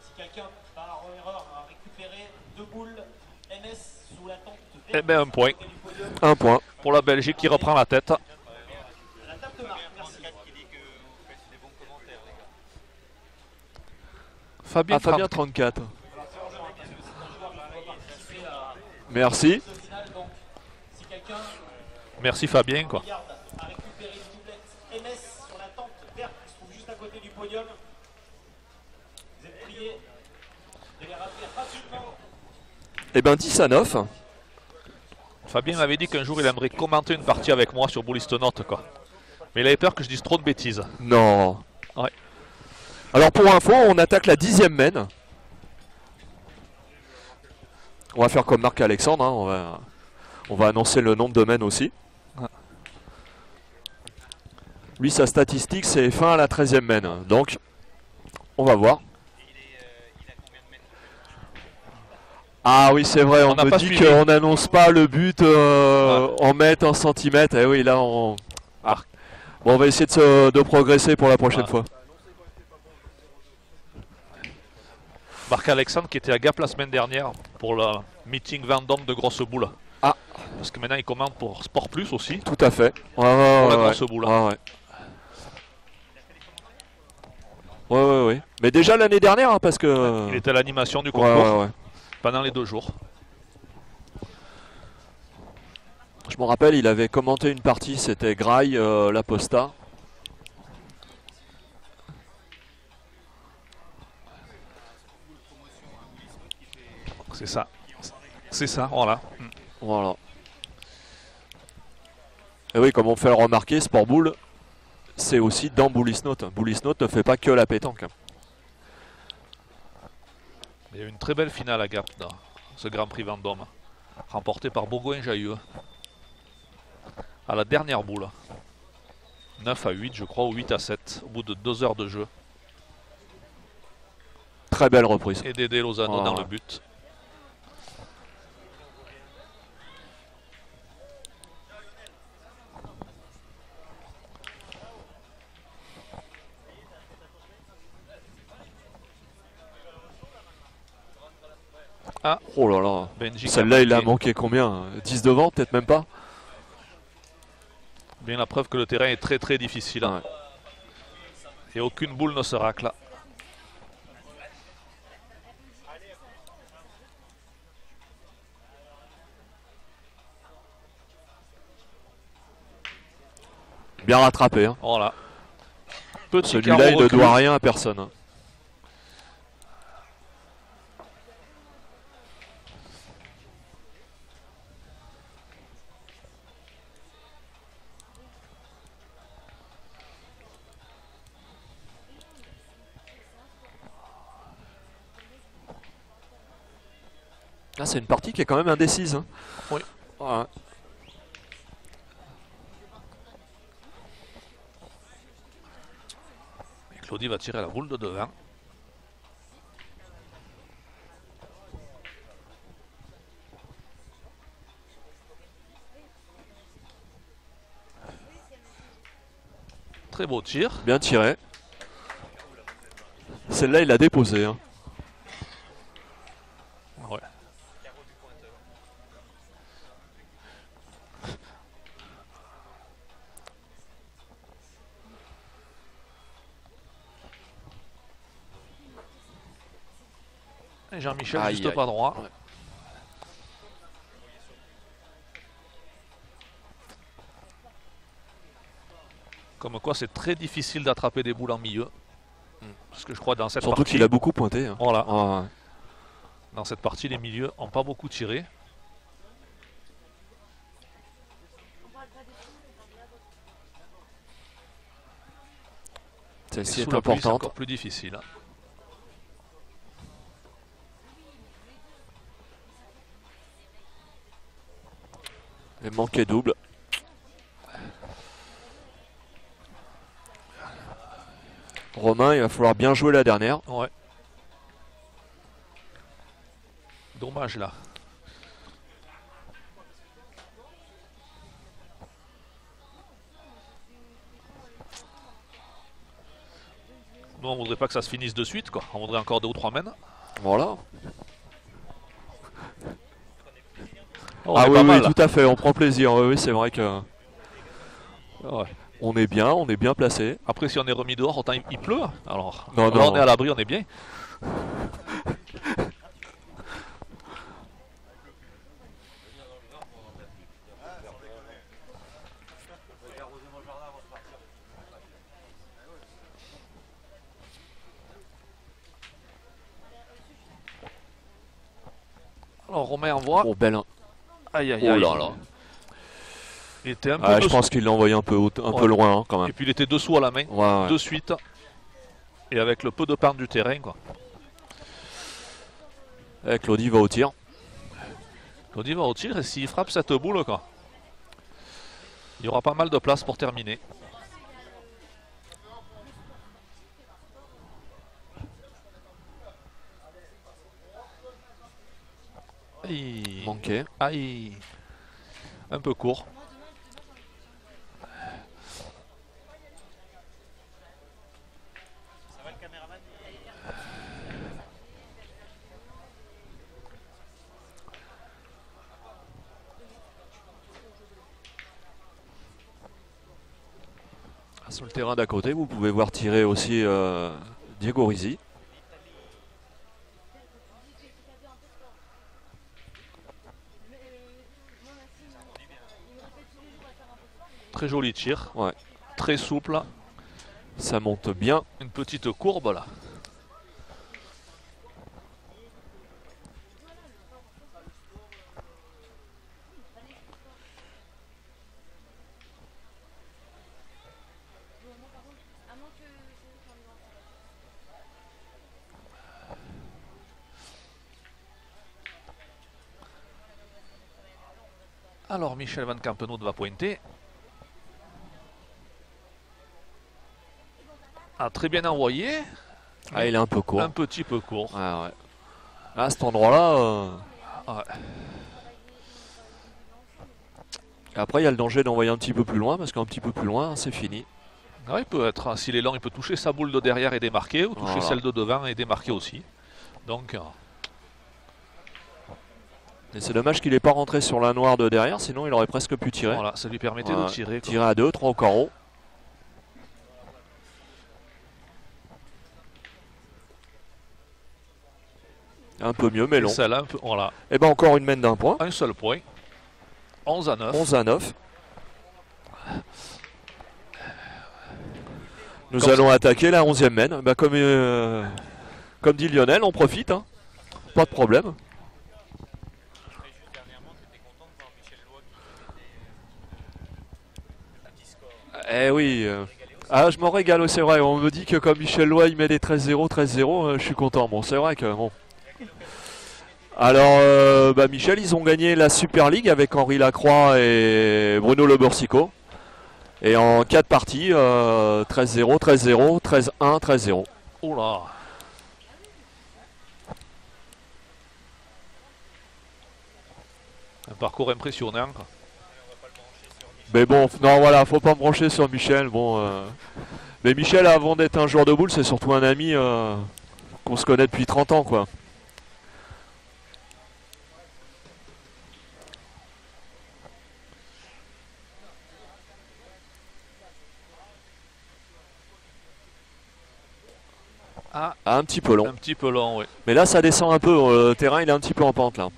Si quelqu'un par erreur a récupéré 2 boules MS sous la tente Eh bien, un point. Un point. Pour la Belgique qui reprend la tête. la table de marque, merci. Fabien, Fabien 34. Merci. Si quelqu'un Merci Fabien, quoi. regarde a récupéré une doublette MS sur la tente verte qui se trouve juste à côté du podium, vous êtes priés de les rappeler rapidement. Eh bien 10 à 9. Fabien m'avait dit qu'un jour il aimerait commenter une partie avec moi sur Bullist Note, quoi. Mais il avait peur que je dise trop de bêtises. Non. Ouais. Alors pour info, on attaque la 10e mène. On va faire comme Marc-Alexandre, hein. On va annoncer le nombre de mènes aussi. Lui, sa statistique, c'est fin à la 13e mène. Donc, on va voir. Ah oui, c'est vrai, on n'a me pas dit suivi. qu'on n'annonce pas le but en mètres, en centimètres. Eh oui, là, on... Ah. Bon, on va essayer de progresser pour la prochaine fois. Marc-Alexandre qui était à Gap la semaine dernière pour le meeting Vendôme de Grosse Boule. Ah. Parce que maintenant il commande pour Sport Plus aussi. Tout à fait. Pour la grosse boule. Ouais. Ouais. Mais déjà l'année dernière, hein, parce que... Il était à l'animation du concours Ouais. pendant les 2 jours. Je me rappelle, il avait commenté une partie, c'était Graille, l'Aposta. C'est ça. C'est ça, voilà. Voilà. Et oui, comme on fait le remarquer, Sport Boule, c'est aussi dans Bullist Note. Bullist Note ne fait pas que la pétanque. Il y a eu une très belle finale à Gap dans ce Grand Prix Vendôme, remporté par Bourgoin-Jailleux. À la dernière boule. 9 à 8, je crois, ou 8 à 7, au bout de 2 heures de jeu. Très belle reprise. Et Dédé Lozano dans le but. Ah, oh là là. Benji Celle-là, il a manqué combien? 10 devant, peut-être même pas? Bien la preuve que le terrain est très très difficile. Ouais. Et aucune boule ne se racle. Bien rattrapé. Hein. Voilà. Petit Celui-là, il ne doit rien à personne. Hein. Là, c'est une partie qui est quand même indécise. Hein. Oui. Ouais. Et Claudie va tirer la boule de devant. Très beau tir. Bien tiré. Celle-là, il l'a déposée. Hein. Ouais. Et Jean-Michel Aïe, juste aïe. pas droit. Ouais. Comme quoi c'est très difficile d'attraper des boules en milieu. Parce que je crois dans cette Surtout partie... qu'il a beaucoup pointé. Hein. Voilà. Ah, ouais. Dans cette partie, les milieux n'ont pas beaucoup tiré. Celle-ci Sous est la pluie, c'est importante. encore plus difficile. Et manqué double. Romain, il va falloir bien jouer la dernière. Ouais. Dommage là. Nous, on voudrait pas que ça se finisse de suite, quoi. On voudrait encore 2 ou 3 mènes. Voilà. Oh, Ah on est oui, pas oui, mal, là. tout à fait, on prend plaisir. Oui, oui, c'est vrai que Ouais. on est bien placé. Après, si on est remis dehors, autant il pleut. Alors, Non, là, non. on est à l'abri, on est bien. Alors, Romain envoie. Oh, belle. Aïe, aïe, Oh aïe. là là. Il était un peu Ah, je dessous. pense qu'il l'a envoyé un peu Ouais. loin hein, quand Et même. puis, il était dessous à la main. Ouais, ouais. De suite. Et avec le peu de pente du terrain, quoi. Et Claudie va au tir. Claudie va au tir et s'il frappe cette boule, quoi, il y aura pas mal de place pour terminer. Aïe. Manqué. Aïe. Un peu court. Sur le terrain d'à côté, vous pouvez voir tirer aussi Diego Rizzi. Très joli tir. Ouais. Très souple. Ça monte bien. Une petite courbe là. Alors Michel Van Campenhout va pointer. Ah, très bien envoyé. Ah, il est un peu court. Un petit peu court. Ah, ouais. À cet endroit-là. Ouais. Après, il y a le danger d'envoyer un petit peu plus loin, parce qu'un petit peu plus loin, c'est fini. Ouais, il peut être, s'il est lent, il peut toucher sa boule de derrière et démarquer, ou toucher Voilà. celle de devant et démarquer aussi. Donc, Et c'est dommage qu'il n'ait pas rentré sur la noire de derrière, sinon il aurait presque pu tirer. voilà, ça lui permettait Ouais. de tirer. Quoi. Tirer à 2, 3 au carreau. Un peu mieux, mais Et long. celle-là, un peu, voilà, Et ben encore une mène d'un point. un seul point. 11 à 9. 11 à 9. Nous Comme allons attaquer la 11e mène. Bah, comme dit Lionel, on profite. Hein. Pas de problème. Eh oui. Ah, je m'en régale, c'est vrai. On me dit que comme Michel Loy il met des 13-0, 13-0, je suis content. Bon, c'est vrai que bon. Alors, bah Michel, ils ont gagné la Super League avec Henri Lacroix et Bruno Le Borsico. Et en 4 parties, 13-0, 13-0, 13-1, 13-0. Oh là. Un parcours impressionnant. Quoi. Mais bon, non voilà, faut pas me brancher sur Michel. Bon, mais Michel, avant d'être un joueur de boule, c'est surtout un ami qu'on se connaît depuis 30 ans, quoi. Ah, Ah, un petit peu long. Un petit peu long, oui. Mais là, ça descend un peu. Le terrain, il est un petit peu en pente là.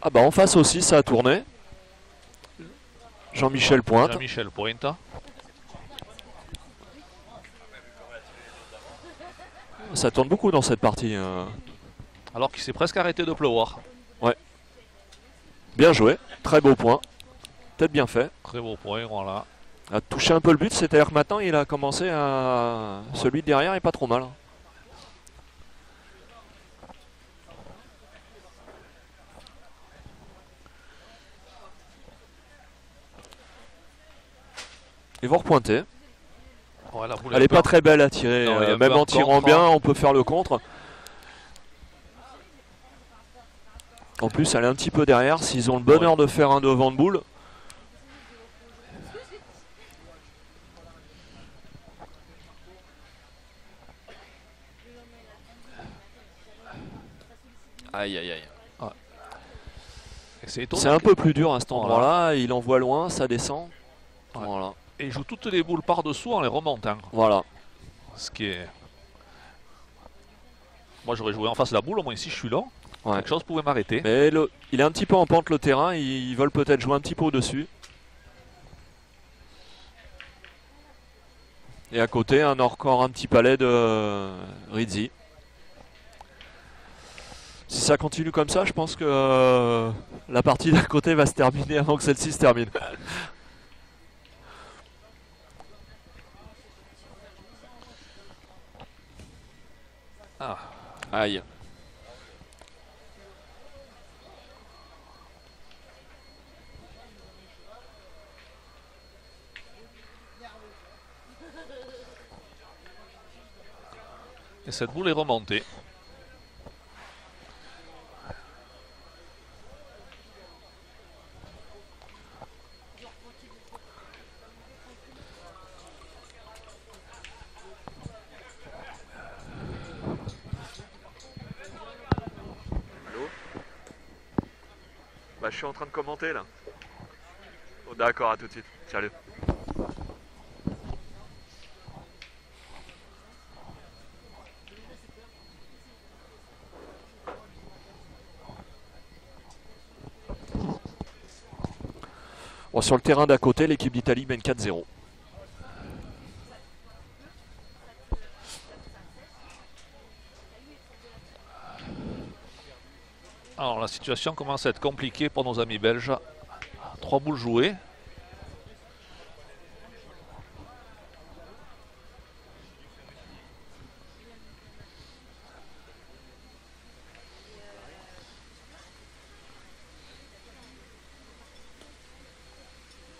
Ah bah en face aussi, ça a tourné. Jean-Michel pointe. Jean-Michel pointe. Ça tourne beaucoup dans cette partie. Alors qu'il s'est presque arrêté de pleuvoir. Bien joué. Très beau point. Peut-être bien fait. Très beau point, voilà. A touché un peu le but, c'est-à-dire que maintenant il a commencé à... Celui de derrière est pas trop mal. Ils vont repointer. Ouais, la boule Elle est pas très belle à tirer. Non, il y a même peu en en tirant contre, bien, hein. on peut faire le contre. En plus, elle est un petit peu derrière. S'ils ont le bonheur de faire un devant de boule. Aïe aïe aïe. Ouais. C'est étonnant. C'est un peu plus dur à cet Voilà. endroit-là. Il envoie loin, ça descend. Ouais. Voilà. Et il joue toutes les boules par-dessous en les remontant. Voilà. Ce qui est... Moi j'aurais joué en face de la boule, au moins si je suis long. Ouais. Quelque chose pouvait m'arrêter. Mais il est un petit peu en pente le terrain. Ils veulent peut-être jouer un petit peu au-dessus. Et à côté, encore un petit palais de Rizzi. Si ça continue comme ça, je pense que la partie d'à côté va se terminer avant que celle-ci se termine. Ah. Aïe. Et cette boule est remontée. Allô? Bah, je suis en train de commenter là. Oh, d'accord, à tout de suite. Salut. Bon, sur le terrain d'à côté, l'équipe d'Italie mène 4-0. Alors la situation commence à être compliquée pour nos amis belges. 3 boules jouées.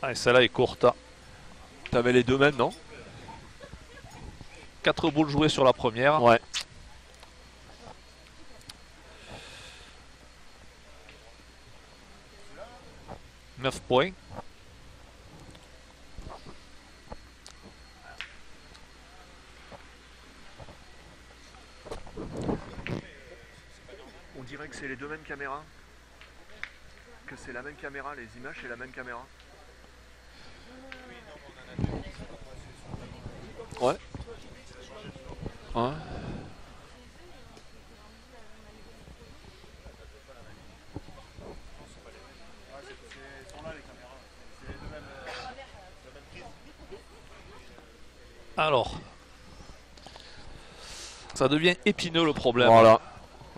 Ah, et celle-là est courte. T'avais les deux mêmes, non? 4 boules jouées sur la première. Ouais. « 9 points. On dirait que c'est les deux mêmes caméras. Que c'est la même caméra, les images c'est la même caméra. Ouais. Ouais. Alors, ça devient épineux le problème. Voilà.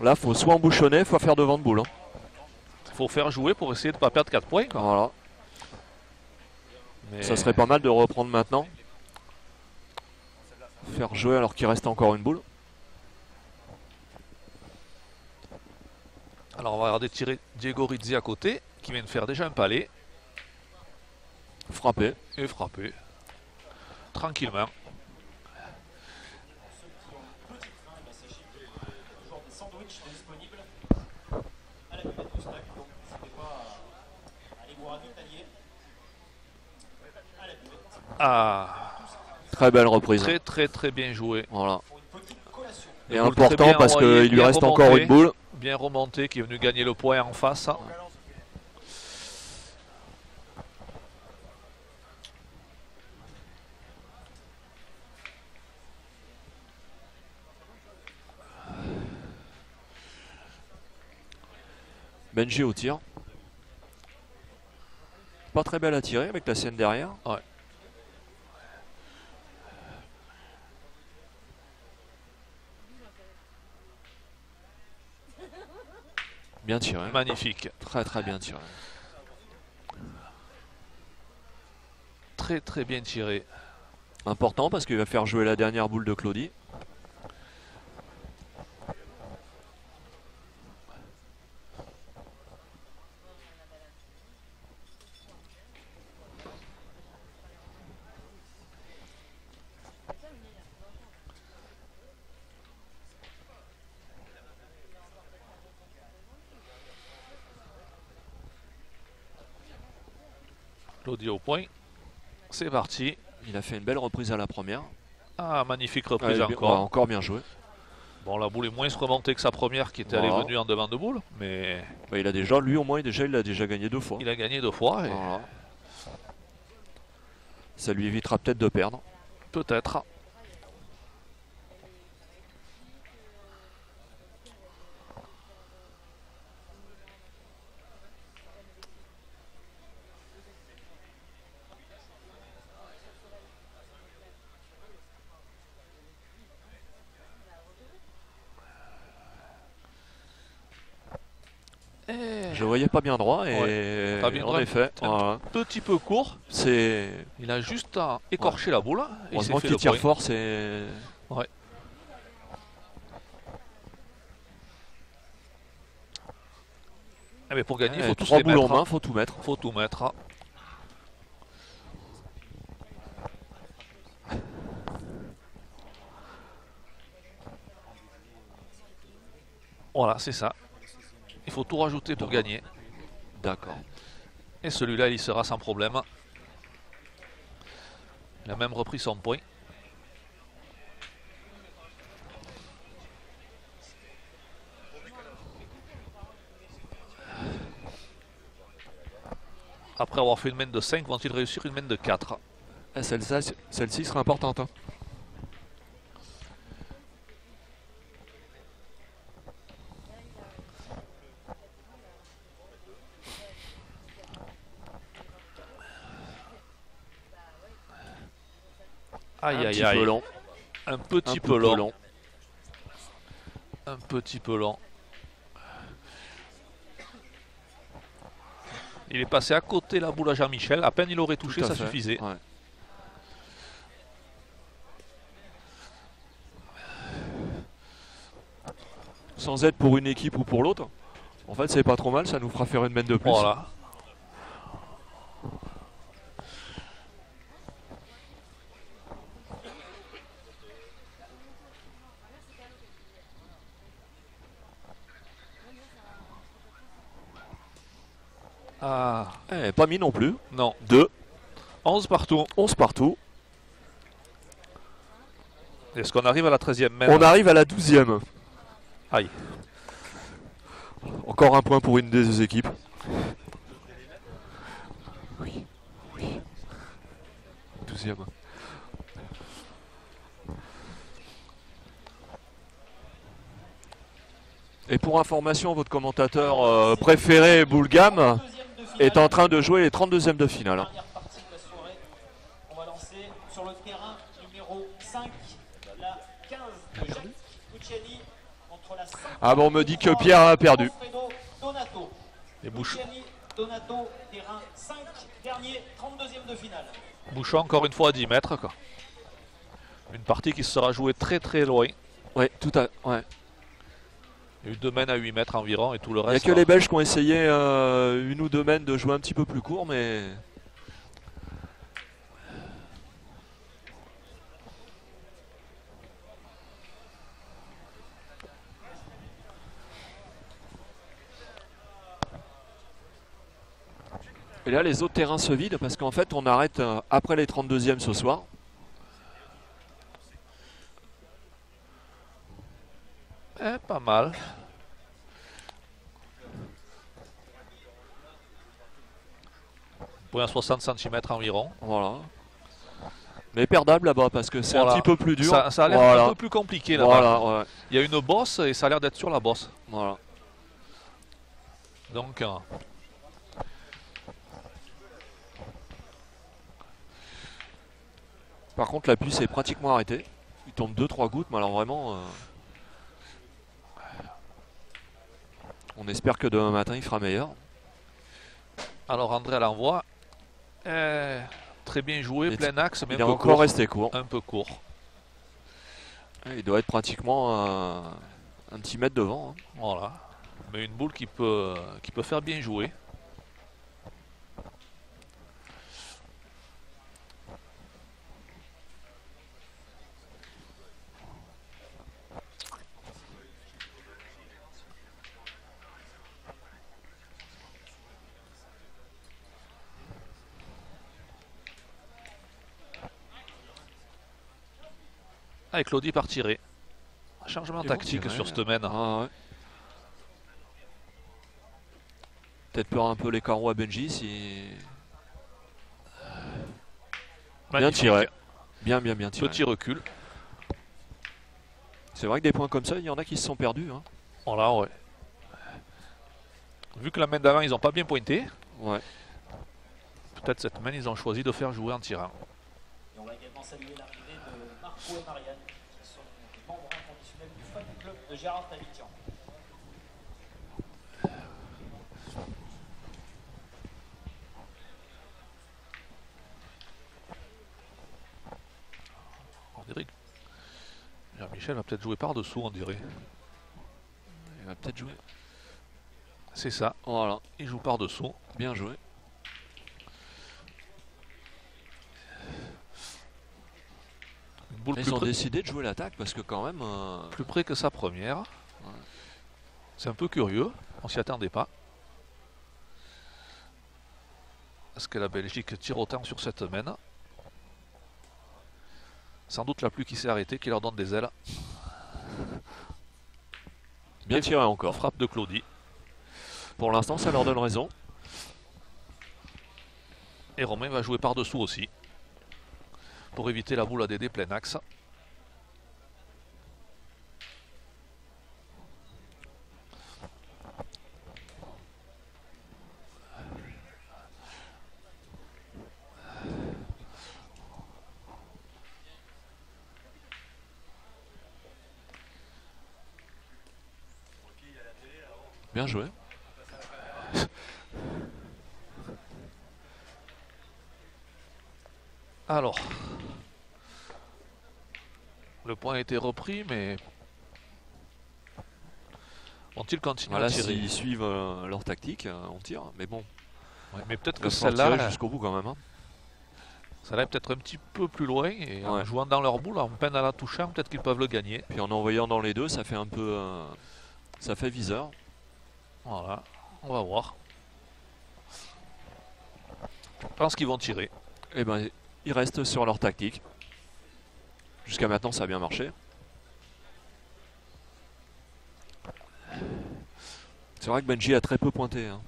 Là, faut soit embouchonner, faut faire devant de boule. Il faut faire jouer pour essayer de ne pas perdre 4 points. Quoi. Voilà. Mais Ça serait pas mal de reprendre maintenant. Faire jouer alors qu'il reste encore une boule. Alors on va regarder tirer Diego Rizzi à côté, qui vient de faire déjà un palais. Frapper. Et frapper. Tranquillement. Ah, Très belle reprise. très bien joué. Voilà. Et Une boule très important bien parce envoyée, qu'il lui bien reste remontée. encore une boule. Bien remonté, qui est venu gagner le point en face. Benji au tir. Pas très belle à tirer avec la sienne derrière. Ouais. Bien tiré. Magnifique. Très très bien tiré. Très très bien tiré. Important parce qu'il va faire jouer la dernière boule de Claudie. Claudie au point. C'est parti. Il a fait une belle reprise à la première. Ah, magnifique reprise Ouais, encore. encore bien joué. Bon, la boule est moins remontée que sa première qui était allée venue en demande de boule. Mais il a déjà, lui au moins, il a déjà gagné 2 fois. il a gagné 2 fois. Et Voilà. Ça lui évitera peut-être de perdre. peut-être. Je voyais pas bien droit et Ouais, pas bien en droit, effet, un petit peu court. c'est Il a juste à écorcher la boule. Et il s'est heureusement fait qu'il le tire point. fort. C'est Ouais. Ah, mais pour gagner, il faut tous 3 les boules en mettre. main, faut tout mettre. Faut tout mettre. Voilà, c'est ça. Il faut tout rajouter pour gagner. D'accord. Et celui-là, il y sera sans problème. Il a même repris son point. Après avoir fait une main de 5, vont-ils réussir une main de 4? Celle-ci sera importante. Hein. Aïe, aïe, Peu aïe. long. Un petit Un peu long. long. Un petit peu long. Il est passé à côté la boule à Jean-Michel. À peine il aurait touché, Tout à ça fait. suffisait. Ouais. Sans être pour une équipe ou pour l'autre. En fait, c'est pas trop mal, ça nous fera faire une main de plus. Voilà. Ah, Pas mis non plus. non. 2, 11 partout. 11 partout. Est-ce qu'on arrive à la 13e main? On arrive à la 12e. Aïe. Encore un point pour une des deux équipes. Oui, oui. 12e. Et pour information, votre commentateur préféré, Boulgam, est en train de jouer les 32e de finale. Dernière partie de la soirée. On va lancer sur le terrain numéro 5, la 15 de Jacques Pucciani contre la 5. Ah bon, on me dit que Pierre a perdu. Alfredo Donato. Les bouches. Pucciani, Donato, terrain 5, dernier, 32e de finale. Bouchon encore une fois à 10 mètres. Quoi. Une partie qui sera jouée très très loin. Ouais, tout à ouais. Il y a eu 2 mains à 8 mètres environ et tout le Il n'y a reste. que les Belges qui ont essayé une ou deux mains de jouer un petit peu plus court, mais... Et là, les autres terrains se vident parce qu'en fait, on arrête après les 32e ce soir. Pas mal. Point à 60 cm environ. Voilà. Mais perdable là-bas parce que c'est Voilà. un petit peu plus dur. Ça a l'air Voilà. un peu plus compliqué là-bas. Voilà, ouais. Il y a une bosse et ça a l'air d'être sur la bosse. Voilà. Donc, Par contre, la pluie s'est pratiquement arrêtée. Il tombe 2-3 gouttes, mais alors vraiment... on espère que demain matin, il fera meilleur. alors André à l'envoi. Très bien joué, plein axe, mais il est un peu encore court. resté court. Un peu court. Il doit être pratiquement un petit mètre devant. Hein. Voilà. Mais une boule qui peut faire bien jouer. Avec Claudie par tirer. Changement tactique sur cette semaine. Ah, ouais. Peut-être peur un peu les carreaux à Benji si... Bien tiré. Bien tiré. Petit recul. C'est vrai que des points comme ça, il y en a qui se sont perdus. Hein. Voilà, ouais. Vu que la main d'avant, ils n'ont pas bien pointé. Ouais. Peut-être cette main, ils ont choisi de faire jouer en tirant. Et on va également saluer l'arrivée de Marco et Marianne, qui sont des membres inconditionnels du fan club de Gérard Tavidian. On dirait que Jean-Michel va peut-être jouer par-dessous, on dirait. Il va peut-être jouer. C'est ça. Voilà. Il joue par-dessous. Bien joué. Une boule Ils ont décidé de jouer l'attaque parce que quand même... plus près que sa première. Ouais. C'est un peu curieux. On s'y attendait pas. Est-ce que la Belgique tire autant sur cette semaine? Sans doute la pluie qui s'est arrêtée, qui leur donne des ailes. Bien tiré encore. Frappe de Claudie. Pour l'instant, ça leur donne raison. Et Romain va jouer par-dessous aussi. Pour éviter la boule à Dédé plein axe. Bien joué. Alors, le point a été repris, mais vont-ils continuer Voilà, à tirer? s'ils suivent leur tactique, on tire. Mais bon, Ouais, mais peut-être il que va falloir celle-là, tirer jusqu'au bout quand même. Hein. celle-là est peut-être un petit peu plus loin. Et en Ouais. jouant dans leur boule, en peine à la toucher, peut-être qu'ils peuvent le gagner. Puis en envoyant dans les deux, ça fait un peu... ça fait viseur. Voilà, on va voir. Je pense qu'ils vont tirer. Et ben, ils restent sur leur tactique. Jusqu'à maintenant, ça a bien marché. C'est vrai que Benji a très peu pointé. Hein.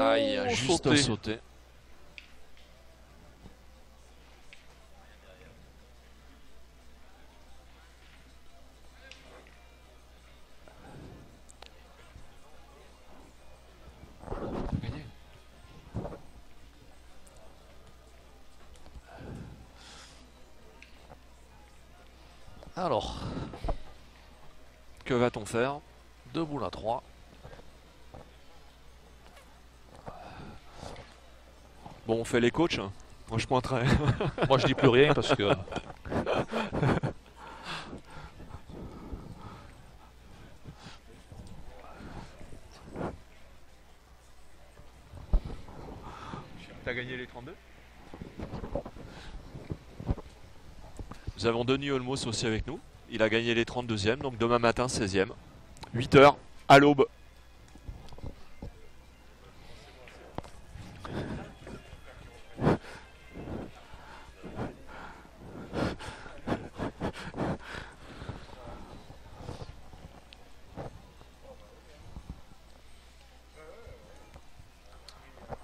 Ah, il a juste sauté. Alors, Que va-t-on faire? 2 boules à 3. Bon, on fait les coachs. Moi, je pointerai. Moi, je dis plus rien parce que... T'as gagné les 32? Nous avons Denis Olmos aussi avec nous. Il a gagné les 32e, donc demain matin 16e. 8h à l'aube.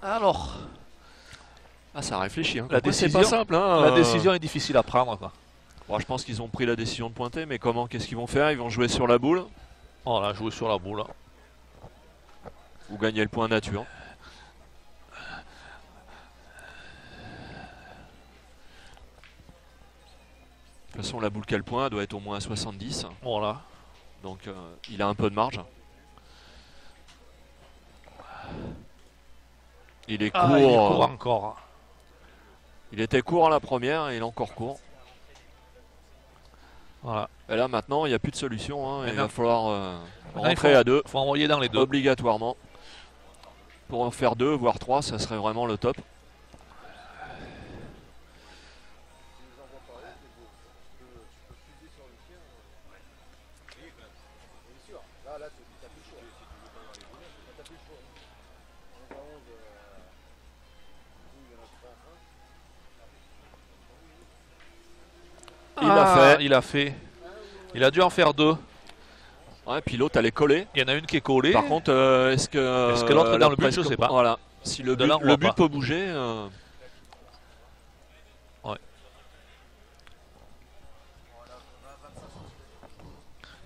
Alors, Ah, ça réfléchit. Hein. La C'est décision- pas simple. Hein, La décision est difficile à prendre, quoi. Bon, je pense qu'ils ont pris la décision de pointer, mais comment? Qu'est-ce qu'ils vont faire? Ils vont jouer sur la boule On a joué sur la boule. ou gagner le point nature? De toute façon, la boule qui a le point doit être au moins à 70. Voilà. Donc, il a un peu de marge. Il est court. Ah, il est court encore. Il était court à la première et il est encore court. Voilà. Et là, maintenant, il n'y a plus de solution. Hein. Il Maintenant- va falloir Maintenant, rentrer il à 2. faut envoyer dans les deux. Obligatoirement. Pour en faire 2, voire 3, ça serait vraiment le top. Il l'a fait. Il a fait. Il a dû en faire 2. Ouais, puis l'autre, elle est collée. Il y en a une qui est collée. Par contre, est-ce que, Est-ce que l'autre est dans le but? presque- Je sais pas. Voilà. Si le De but, là, on le voit but pas. peut bouger. Ouais.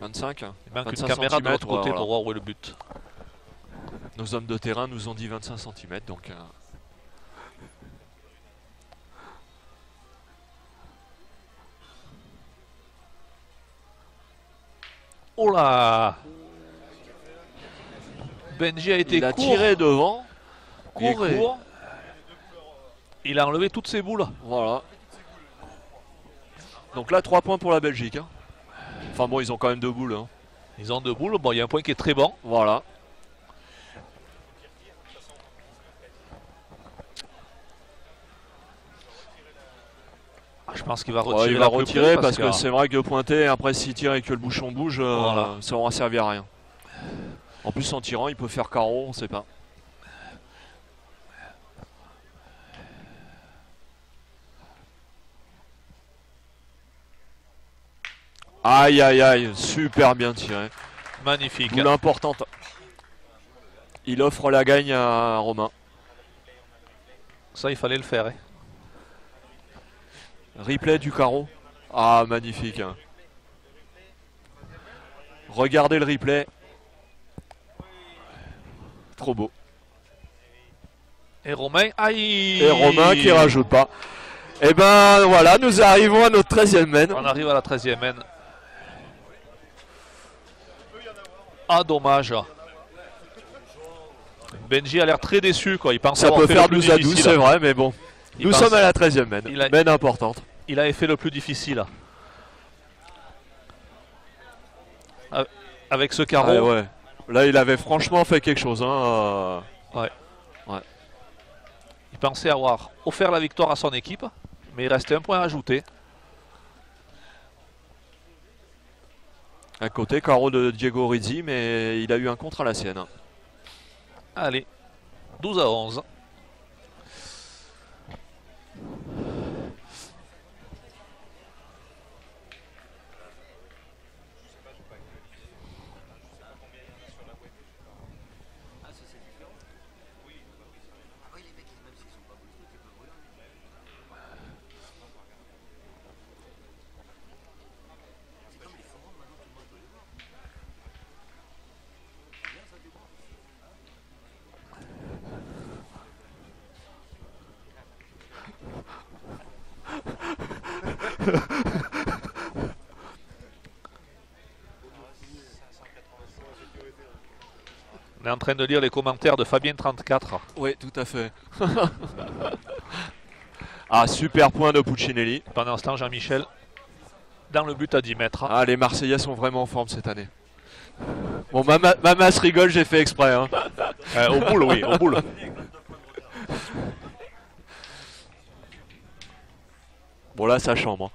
25. il manque une 25 caméra de l'autre centimètres, côté voilà. pour voir où est le but. Nos hommes de terrain nous ont dit 25 cm. Donc, Oh là! Benji a été il a court. tiré devant. Il est Court et- court. Il a enlevé toutes ses boules. Voilà. Donc là, 3 points pour la Belgique. Hein. Enfin bon, ils ont quand même 2 boules. Hein. Ils ont 2 boules. Bon, il y a un point qui est très bon. Voilà. Ah, je pense qu'il va Ouais, retirer. il va la plus retirer près parce que c'est vrai que de pointer, après s'il tire et que le bouchon bouge, Voilà. ça aura servi à rien. En plus, en tirant, il peut faire carreau, on sait pas. Aïe aïe aïe, super bien tiré. Magnifique. Boule importante. Il offre la gagne à Romain. Ça, il fallait le faire. Hein. Replay du carreau. Ah, magnifique. Hein. Regardez le replay. Trop beau. Et Romain, aïe! Et Romain qui rajoute pas. Et ben voilà, nous arrivons à notre 13e mène. On arrive à la 13e mène. Ah, dommage. Benji a l'air très déçu, quoi. Il pense Ça avoir peut fait faire le plus 12 à 12, difficile. c'est vrai, mais bon. Il Nous pense- sommes à la 13e mène. Il a- Mène importante. Il avait fait le plus difficile. Avec ce carreau, Ah, ouais. Là, il avait franchement fait quelque chose. Hein. il pensait avoir offert la victoire à son équipe, mais il restait un point à ajouter. À côté, carreau de Diego Rizzi, mais il a eu un contre à la sienne. Allez, 12 à 11. On est en train de lire les commentaires de Fabien34. Oui, tout à fait. Ah, super point de Puccinelli. Pendant ce temps, Jean-Michel dans le but à 10 mètres. Ah, les Marseillais sont vraiment en forme cette année. Bon, Mamas rigole, j'ai fait exprès. Hein. Au boule, oui, au boule. Bon, là, ça chambre.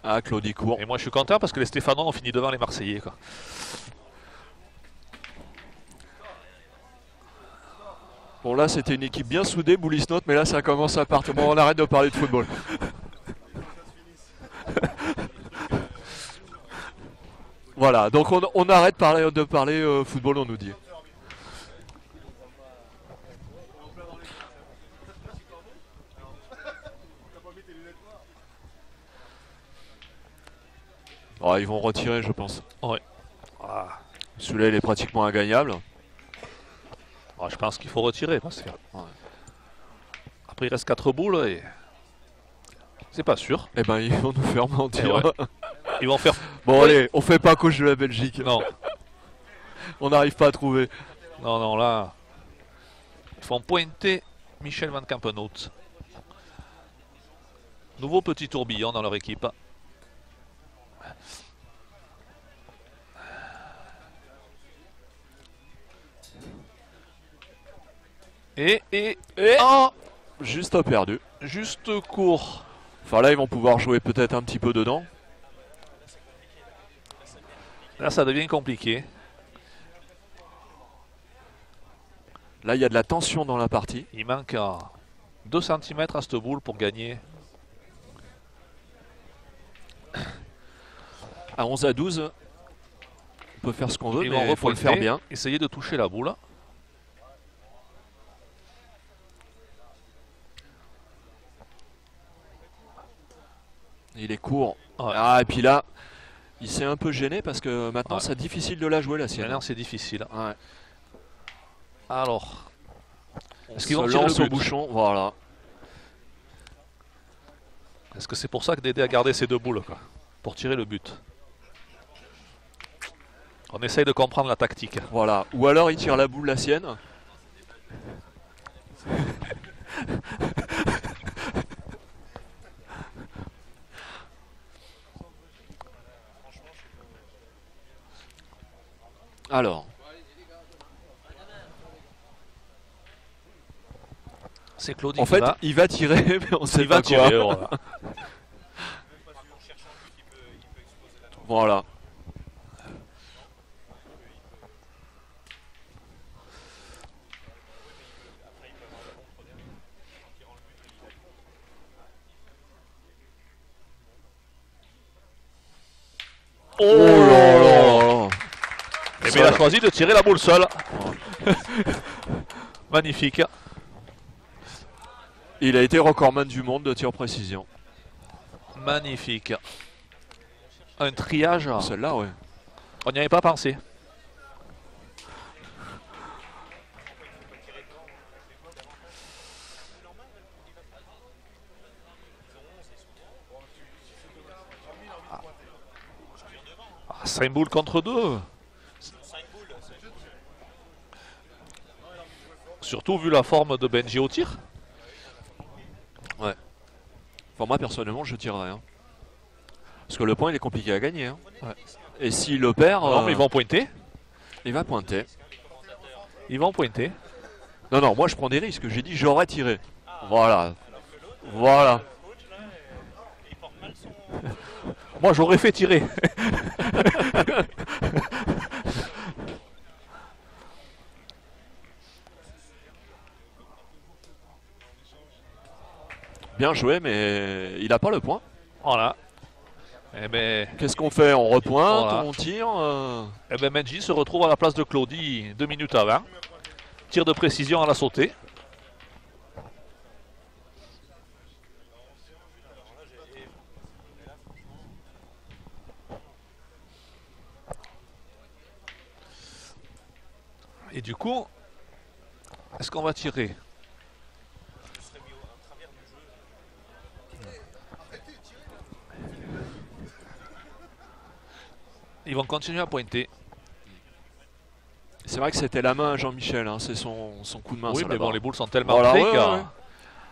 Ah, Claudie court. Et moi, je suis content parce que les Stéphanois ont fini devant les Marseillais, quoi. Bon, là, c'était une équipe bien soudée, Boulisnote, mais là, ça commence à partir. Bon, on arrête de parler de football. Voilà, donc on arrête de parler football, on nous dit. Oh, ils vont retirer, je pense. Ouais. Ah. Celui-là, il est pratiquement ingagnable. Ah, je pense qu'il faut retirer parce que. Ouais. Après, il reste 4 boules et. C'est pas sûr. Eh ben, ils vont nous faire mentir. Eh ouais. Ils vont faire. Bon, Oui. allez, on fait pas coach de la Belgique. Non, On n'arrive pas à trouver. non, non, là. Ils font pointer Michel Van Campenhout. Nouveau petit tourbillon dans leur équipe. Et Oh, juste perdu. juste court. Enfin, là, ils vont pouvoir jouer peut-être un petit peu dedans. Là, ça devient compliqué. Là, il y a de la tension dans la partie. Il manque 2 cm à cette boule pour gagner. À 11 à 12, on peut faire ce qu'on veut, Ils vont mais il faut le repointer, faire bien. essayer de toucher la boule. Il est court. Ouais. Ah, et puis là, il s'est un peu gêné parce que maintenant, Ouais. c'est difficile de la jouer, la sienne. Maintenant, c'est difficile. Ouais. Alors, On Est-ce se qu'ils vont tirer lance le au but bouchon, voilà. est-ce que c'est pour ça que Dédé a gardé ses 2 boules quoi, pour tirer le but? On essaye de comprendre la tactique. Voilà. Ou alors, il tire la boule, la sienne. Alors, C'est Claudie en qui fait, va. il va tirer, mais on sait Il va pas quoi. tirer. Voilà. Voilà. Oh là là. Et bien, il a choisi de tirer la boule seule. Magnifique. Il a été recordman du monde de tir précision. Magnifique. Un triage. Celle-là, ouais. On n'y avait pas pensé. Ah, 5 boules contre 2. Surtout vu la forme de Benji au tir. Enfin, moi, personnellement, je tirerais. Hein. Parce que le point, il est compliqué à gagner. Hein. Ouais. Et s'il le perd, Non, mais ils vont pointer. il va pointer. Ils vont pointer. Non, non, moi, je prends des risques. J'ai dit, j'aurais tiré. Voilà. Voilà. Moi, j'aurais fait tirer. Bien joué, mais il n'a pas le point. Voilà. Eh ben, Qu'est-ce qu'on fait? On repointe, Voilà. on tire eh ben Benji se retrouve à la place de Claudie 2 minutes avant. Tir de précision à la sautée. Et du coup, est-ce qu'on va tirer? Ils vont continuer à pointer. C'est vrai que c'était la main à Jean-Michel, hein, c'est son coup de main. Oui, ça, mais là-bas. bon, les boules sont tellement Voilà, près ouais, qu'à ouais.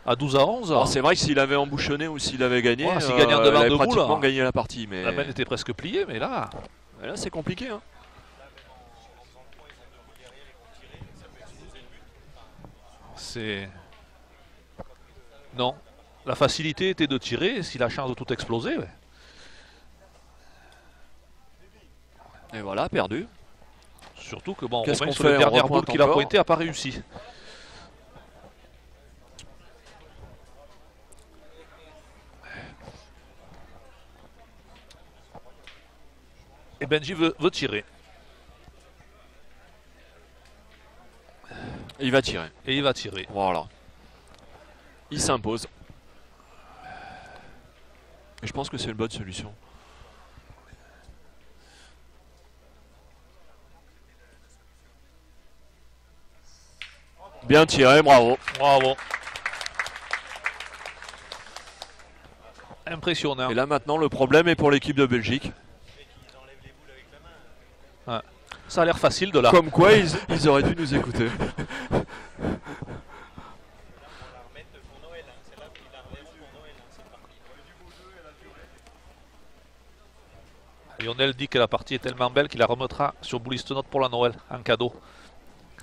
à 12 à 11, Alors, c'est vrai que s'il avait embouchonné ou s'il avait gagné, Ouais, s'il gagnait en il devant avait de pratiquement boules, gagné la partie. Mais la main était presque pliée, mais là, c'est compliqué. Hein. c'est... Non. La facilité était de tirer, s'il a chance de tout exploser. Ouais. Et voilà, perdu. Surtout que bon, Qu'est-ce Romain, qu'on sur les fait? On dernières repointe boules qu'il a encore pointées, n'a pas réussi. Et Benji veut tirer. Il va tirer. Et il va tirer. Voilà. Il s'impose. Et je pense que c'est une bonne solution. Bien tiré, bravo. Bravo. Impressionnant. Et là maintenant le problème est pour l'équipe de Belgique. Ouais. Ça a l'air facile de là. Comme quoi ils auraient dû nous écouter. Lionel dit que la partie est tellement belle qu'il la remettra sur Bullistonote pour la Noël, en cadeau.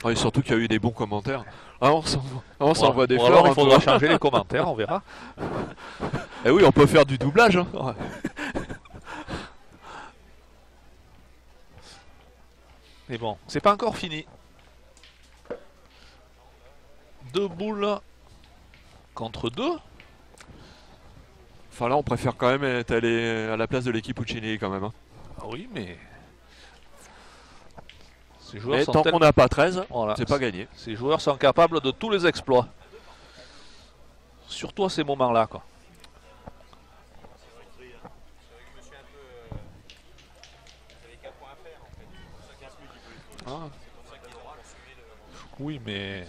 Et surtout qu'il y a eu des bons commentaires. Ah, on s'envoie des Ou fleurs. alors il un faudra peu. changer les commentaires, on verra. Et oui, on peut faire du doublage. Hein. Mais bon, c'est pas encore fini. 2 boules contre 2. Enfin là, on préfère quand même être allé à la place de l'équipe Puccinelli quand même. Hein. Ah oui, mais... Ces joueurs Mais sont tant qu'on n'a pas 13, voilà. c'est pas gagné. Ces joueurs sont capables de tous les exploits. Surtout à ces moments-là, quoi. Ah. Oui, mais...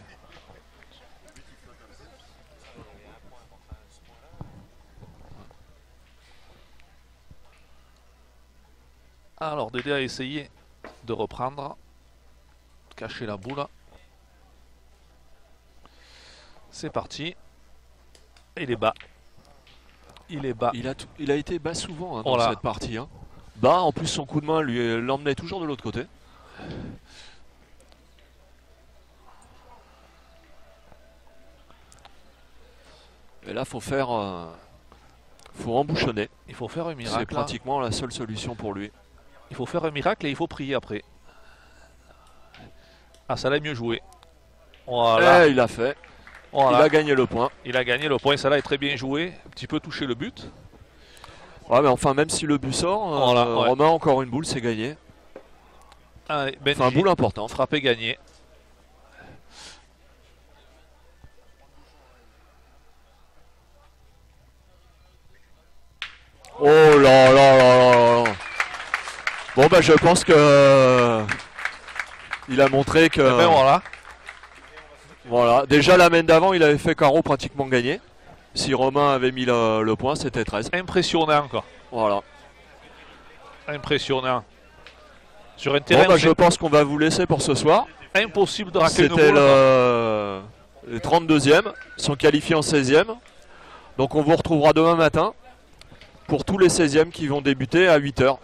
Alors, Dédé a essayé de reprendre, cacher la boule. C'est parti. Et il est bas. Il est bas. Il a été bas souvent hein, dans Voilà. cette partie. Hein. Bas, en plus son coup de main lui l'emmenait toujours de l'autre côté. Et là, faut embouchonner. Il faut faire un C'est miracle. pratiquement la seule solution pour lui. Il faut faire un miracle et il faut prier après. Ah, ça l'a mieux joué. Voilà. Et il a fait. Voilà. Il a gagné le point. Il a gagné le point, ça là est très bien joué. Un petit peu touché le but. Ouais, mais enfin, même si le but sort, Voilà, ouais. Romain, encore une boule, c'est gagné. Allez, Benji, Enfin, boule importante. frappé gagné. Oh là là là là. Bon, bah, je pense que. Il a montré que. Et ben voilà. Voilà. Déjà, la main d'avant, il avait fait carreau pratiquement gagné. Si Romain avait mis le point, c'était 13. Impressionnant, quoi. Voilà. Impressionnant. Sur un Bon, terrain bah, où je c'est pense qu'on va vous laisser pour ce soir. impossible de rater une C'était boule. les 32e, sont qualifiés en 16e. Donc on vous retrouvera demain matin pour tous les 16e qui vont débuter à 8h.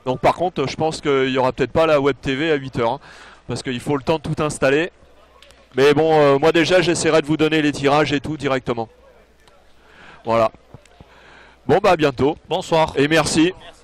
Donc par contre, je pense qu'il n'y aura peut-être pas la web TV à 8h, hein, parce qu'il faut le temps de tout installer. Mais bon, moi déjà, j'essaierai de vous donner les tirages et tout directement. Voilà. Bon, bah à bientôt Bonsoir. et merci. Merci.